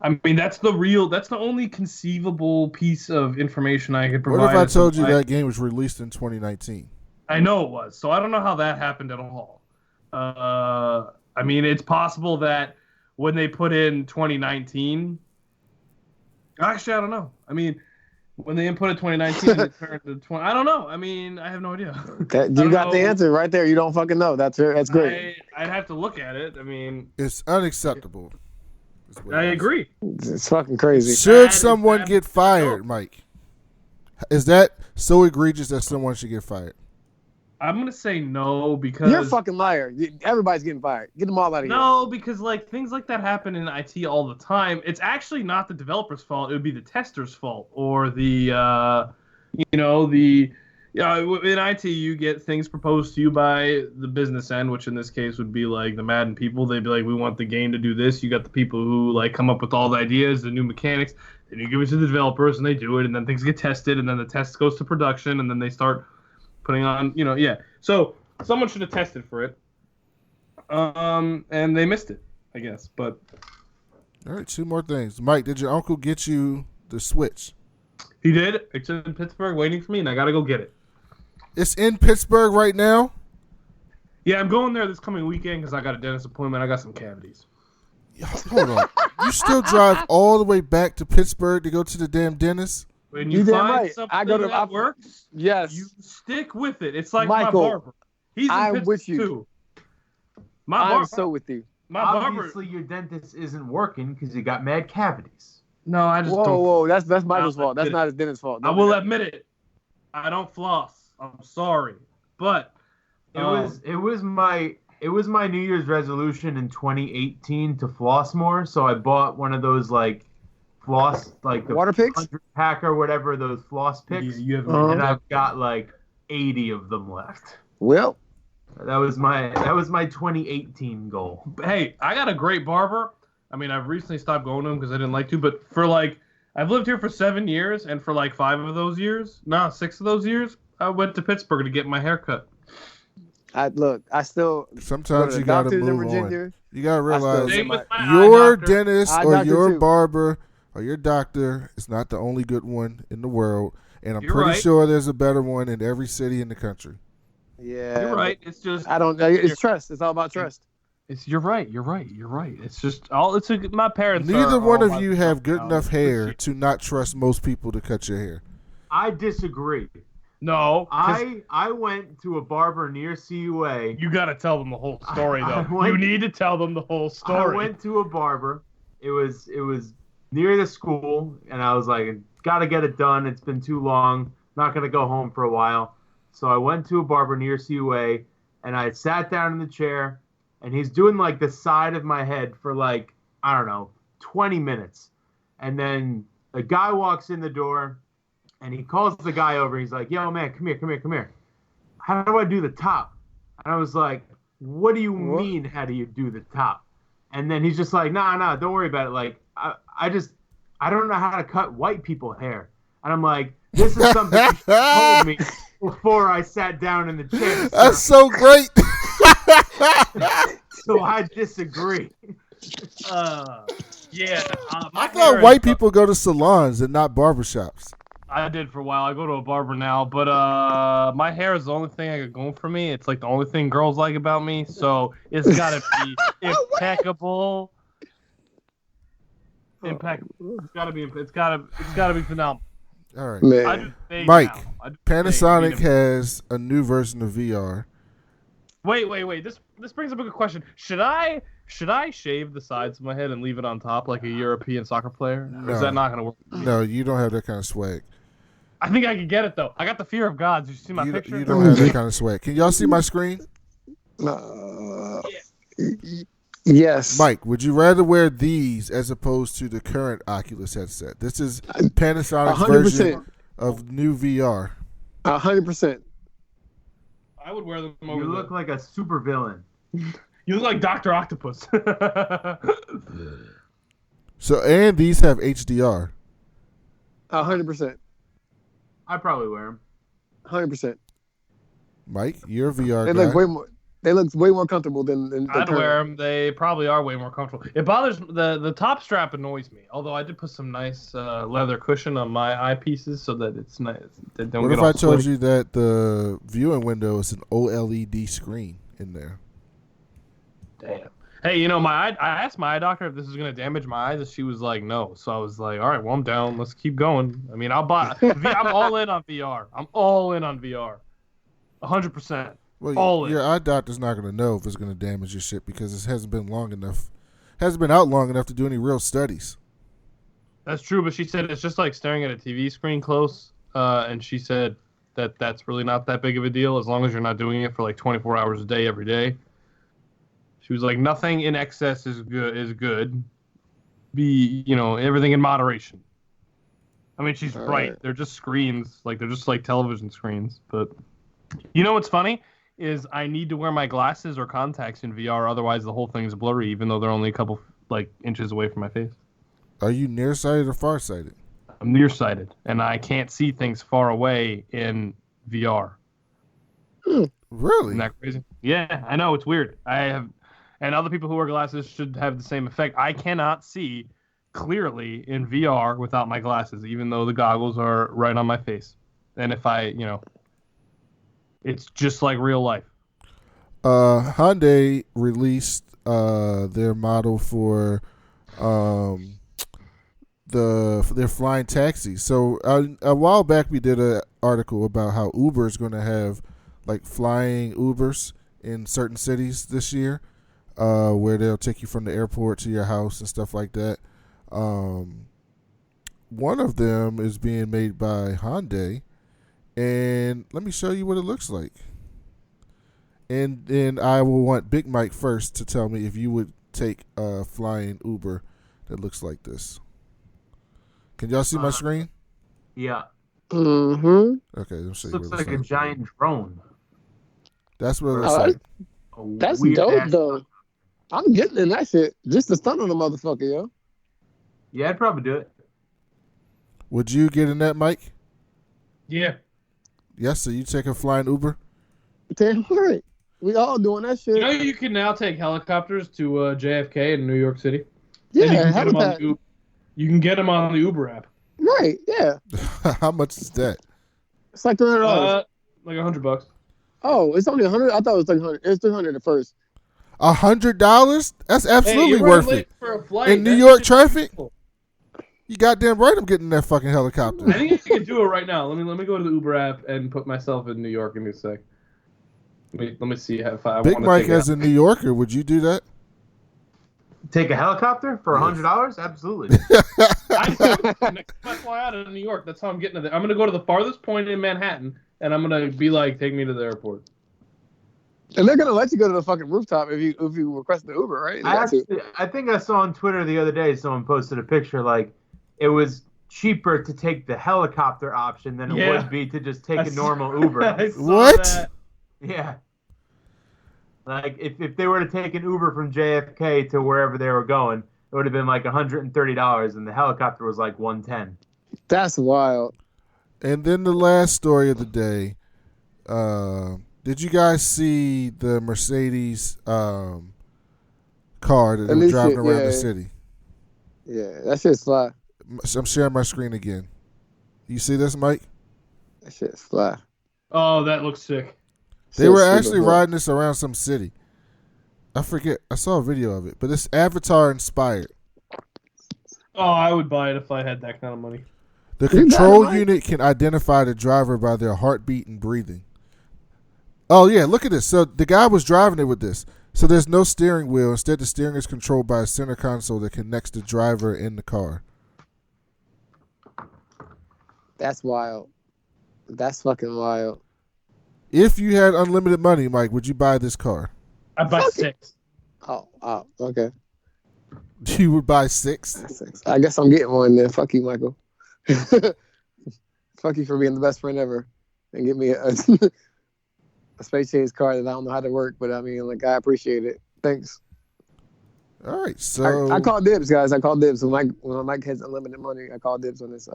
I mean, that's the only conceivable piece of information I could provide. What if I told you that game was released in 2019? I know it was. So I don't know how that happened at all. I mean, it's possible that when they put in 2019, actually, I don't know. I mean, when they inputted 2019, it turned to 20. I don't know. I mean, I have no idea. You got the answer right there. You don't fucking know. That's great. I'd have to look at it. I mean, it's unacceptable. I agree. It's fucking crazy. Should someone get fired, Mike? Is that so egregious that someone should get fired? I'm going to say no, because... You're a fucking liar. Everybody's getting fired. Get them all out of here. No, because like things like that happen in IT all the time. It's actually not the developer's fault. It would be the tester's fault, or in IT you get things proposed to you by the business end, which in this case would be like the Madden people. They'd be like, we want the game to do this. You got the people who like come up with all the ideas, the new mechanics, then you give it to the developers and they do it, and then things get tested, and then the test goes to production, and then they start putting on, So someone should have tested for it, and they missed it, I guess. But all right, 2 more things. Mike, did your uncle get you the Switch? He did. It's in Pittsburgh waiting for me, and I got to go get it. It's in Pittsburgh right now? Yeah, I'm going there this coming weekend because I got a dentist appointment. I got some cavities. Hold on. You still drive all the way back to Pittsburgh to go to the damn dentist? When you find right. something that works, yes, you stick with it. It's like Michael, my barber. He's in I'm Pittsburgh with you. Too. I'm so with you. Obviously, your dentist isn't working because you got mad cavities. No, I just don't. Whoa, that's Michael's fault. That's not his dentist's fault. I will admit it. I don't floss. I'm sorry, but it was my New Year's resolution in 2018 to floss more. So I bought one of those like floss, like the water picks, 100 pack or whatever, those floss picks, and I've got like 80 of them left. Well, that was my 2018 goal. Hey, I got a great barber. I mean, I've recently stopped going to him because I didn't like to, but for like, I've lived here for 7 years, and for like 6 of those years, I went to Pittsburgh to get my hair cut. I still sometimes you gotta move on. You gotta realize your dentist or your barber or your doctor is not the only good one in the world, and I'm pretty sure there's a better one in every city in the country. Yeah, you're right. It's just it's trust. It's all about trust. You're right. It's just my parents. Neither one of you have good enough hair to not trust most people to cut your hair. I disagree. No, I went to a barber near CUA. You got to tell them the whole story, though. You need to tell them the whole story. I went to a barber, it was near the school, and I was like, got to get it done. It's been too long. Not gonna go home for a while. So I went to a barber near CUA, and I sat down in the chair, and he's doing like the side of my head for like, I don't know, 20 minutes. And then a guy walks in the door, and he calls the guy over. He's like, yo, man, come here. How do I do the top? And I was like, what do you mean, how do you do the top? And then he's just like, nah, don't worry about it. Like, I don't know how to cut white people hair. And I'm like, this is something you should have told me before I sat down in the chair. That's so great. So I disagree. Yeah. I thought white people go to salons and not barbershops. I did for a while. I go to a barber now, but my hair is the only thing I got going for me. It's like the only thing girls like about me, so it's gotta be impeccable. Impeccable. It's gotta be phenomenal. All right, Man. Mike. Panasonic has a new version of VR. Wait. This brings up a good question. Should I shave the sides of my head and leave it on top like a European soccer player? No. Or is that not gonna work? No, you don't have that kind of swag. I think I could get it though. I got the fear of gods. You see my picture? You don't have that kind of swag. Can y'all see my screen? Yes. Mike, would you rather wear these as opposed to the current Oculus headset? This is Panasonic's 100%. version of new VR. 100%. I would wear them over. You look like a super villain. You look like Dr. Octopus. So, and these have HDR. 100%. I'd probably wear them. 100%. Mike, you're a VR They guy. look way more. They look way more comfortable than I'd wear them. They probably are way more comfortable. It bothers the top strap annoys me. Although I did put some nice leather cushion on my eyepieces so that it's nice. They don't What get if all I told sweaty. you that the viewing window is an OLED screen in there? Damn. Hey, I asked my eye doctor if this is gonna damage my eyes, and she was like, no. So I was like, all right, well, I'm down. Let's keep going. I mean, I'll buy. I'm all in on VR. I'm all in on VR. 100%. Well, your eye doctor's not going to know if it's going to damage your shit because it hasn't been out long enough to do any real studies. That's true, but she said it's just like staring at a TV screen close, and she said that that's really not that big of a deal as long as you're not doing it for like 24 hours a day every day. She was like, nothing in excess is good. Be, everything in moderation. I mean, she's right. They're just screens, they're just like television screens. But you know what's funny is I need to wear my glasses or contacts in VR, otherwise the whole thing's blurry, even though they're only a couple inches away from my face. Are you nearsighted or farsighted? I'm nearsighted, and I can't see things far away in VR. Really? Isn't that crazy? Yeah, I know, it's weird. And other people who wear glasses should have the same effect. I cannot see clearly in VR without my glasses, even though the goggles are right on my face. And if it's just like real life. Hyundai released their model for their flying taxis. So a while back we did an article about how Uber is going to have flying Ubers in certain cities this year, where they'll take you from the airport to your house and stuff like that. One of them is being made by Hyundai. And let me show you what it looks like. And then I will want Big Mike first to tell me if you would take a flying Uber that looks like this. Can y'all see my screen? Yeah. Mm-hmm. Okay, let me show you. Looks like a giant drone. That's what it looks like. That's dope, though. I'm getting in that shit. Just to stun on the motherfucker, yo. Yeah, I'd probably do it. Would you get in that, Mike? Yeah. Yes, so you take a flying Uber? Damn right. We all doing that shit. You can now take helicopters to JFK in New York City. Yeah, and you can get them on the Uber app. Right, yeah. How much is that? It's like $300. Like $100. Oh, it's only $100? I thought it was like $100. It's $300 at first. $100? That's absolutely worth it. For a flight. In New York traffic? You goddamn right I'm getting in that fucking helicopter. I think I can do it right now. Let me go to the Uber app and put myself in New York in a sec. Let me see if I Big want to Mike take it as out. a New Yorker, would you do that? Take a helicopter for $100? Absolutely. I fly out of New York. That's how I'm getting to there. I'm gonna go to the farthest point in Manhattan, and I'm gonna be like, take me to the airport. And they're gonna let you go to the fucking rooftop if you request the Uber, right? I think I saw on Twitter the other day someone posted a picture like it was cheaper to take the helicopter option than it would be to just take a normal Uber. What? That. Yeah. Like if they were to take an Uber from JFK to wherever they were going, it would have been like $130, and the helicopter was like $110. That's wild. And then the last story of the day. Did you guys see the Mercedes car that they were driving around the city? Yeah, that shit's fly. I'm sharing my screen again. You see this, Mike? That shit's fly. Oh, that looks sick. They were actually riding this around some city. I forget. I saw a video of it, but it's Avatar inspired. Oh, I would buy it if I had that kind of money. The control unit can identify the driver by their heartbeat and breathing. Oh, yeah, look at this. So the guy was driving it with this. So there's no steering wheel. Instead, the steering is controlled by a center console that connects the driver in the car. That's wild. That's fucking wild. If you had unlimited money, Mike, would you buy this car? I'd buy 6. Oh, okay. You would buy 6? 6. I guess I'm getting one then. Fuck you, Michael. Fuck you for being the best friend ever. And get me a Space Chase car that I don't know how to work, but I mean, like, I appreciate it. Thanks. All right, so I call dibs, guys. I call dibs. When Mike has unlimited money, I call dibs on this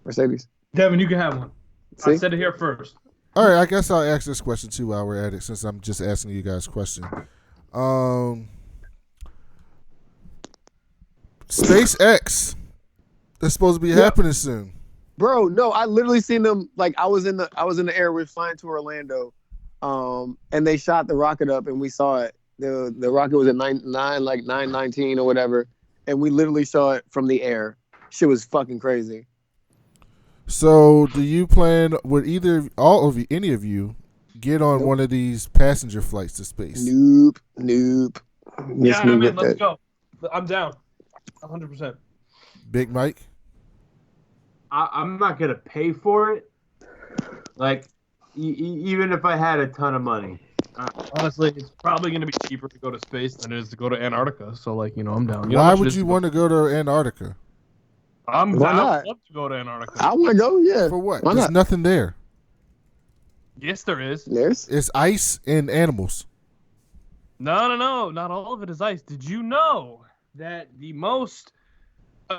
Mercedes. Devin, you can have one. See? I said it here first. All right, I guess I'll ask this question too while we're at it, since I'm just asking you guys a question. SpaceX, that's supposed to be happening soon. Bro, no, I literally seen them. Like, I was in the air. We were flying to Orlando, and they shot the rocket up, and we saw it. The rocket was at 9:19 or whatever, and we literally saw it from the air. Shit was fucking crazy. So, do you plan? Would any of you, get on one of these passenger flights to space? Nope. Yeah, man, let's go. I'm down, 100%. Big Mike. I'm not gonna pay for it. Like, even if I had a ton of money. Honestly, it's probably going to be cheaper to go to space than it is to go to Antarctica. So, like, I'm down. Why would you want to go to Antarctica? I'm Why down. not? I'd love to go to Antarctica. I want to go. Yeah. For what? Why There's not? nothing there. Yes, there is. It's ice and animals. No. Not all of it is ice. Did you know that the most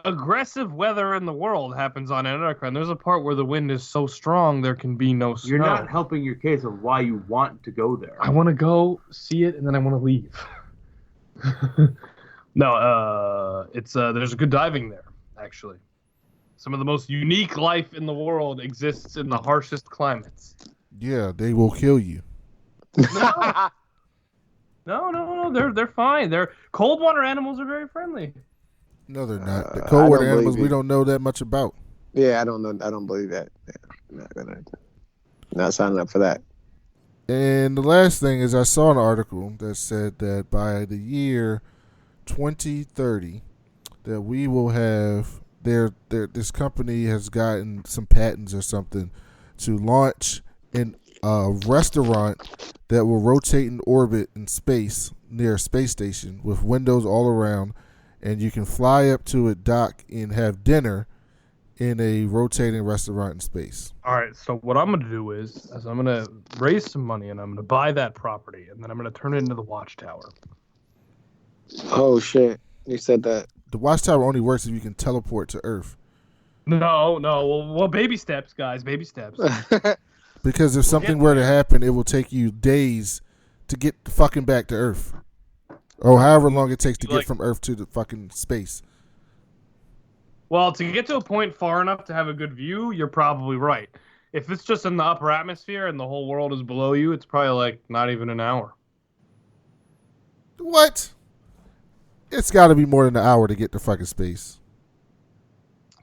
aggressive weather in the world happens on Antarctica? And there's a part where the wind is so strong there can be no snow. You're not helping your case of why you want to go there. I want to go see it and then I want to leave. No, it's there's good diving there, actually. Some of the most unique life in the world exists in the harshest climates. Yeah, they will kill you. No, they're fine. They're cold water animals are very friendly. No, they're not. The cold water animals we don't know that much about. Yeah, I don't know. I don't believe that. Yeah, not signing up for that. And the last thing is, I saw an article that said that by the year 2030, that we will have this company has gotten some patents or something to launch a restaurant that will rotate in orbit in space near a space station with windows all around, and you can fly up to it, dock, and have dinner in a rotating restaurant in space. All right, so what I'm going to do is I'm going to raise some money and I'm going to buy that property and then I'm going to turn it into the Watchtower. Oh shit! You said that. The Watchtower only works if you can teleport to Earth. No. Well, baby steps, guys. Baby steps. Because if something were to happen, it will take you days to get fucking back to Earth. Or however long it takes to get from Earth to the fucking space. Well, to get to a point far enough to have a good view, you're probably right. If it's just in the upper atmosphere and the whole world is below you, it's probably like not even an hour. What? It's got to be more than an hour to get to fucking space.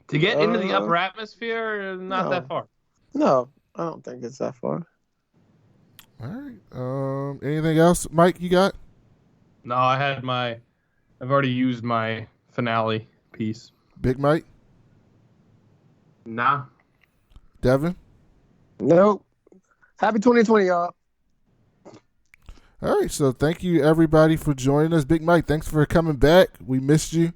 To get into the upper atmosphere, not that far. No, I don't think it's that far. All right. Anything else, Mike? You got? No, I had my I've already used my finale piece. Big Mike? Nah. Devin? Nope. Happy 2020, y'all. All right, so thank you everybody for joining us. Big Mike, thanks for coming back. We missed you.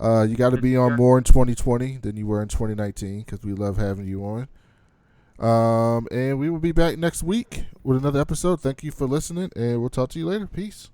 You got to be on more in 2020 than you were in 2019 because we love having you on. And we will be back next week with another episode. Thank you for listening, and we'll talk to you later. Peace.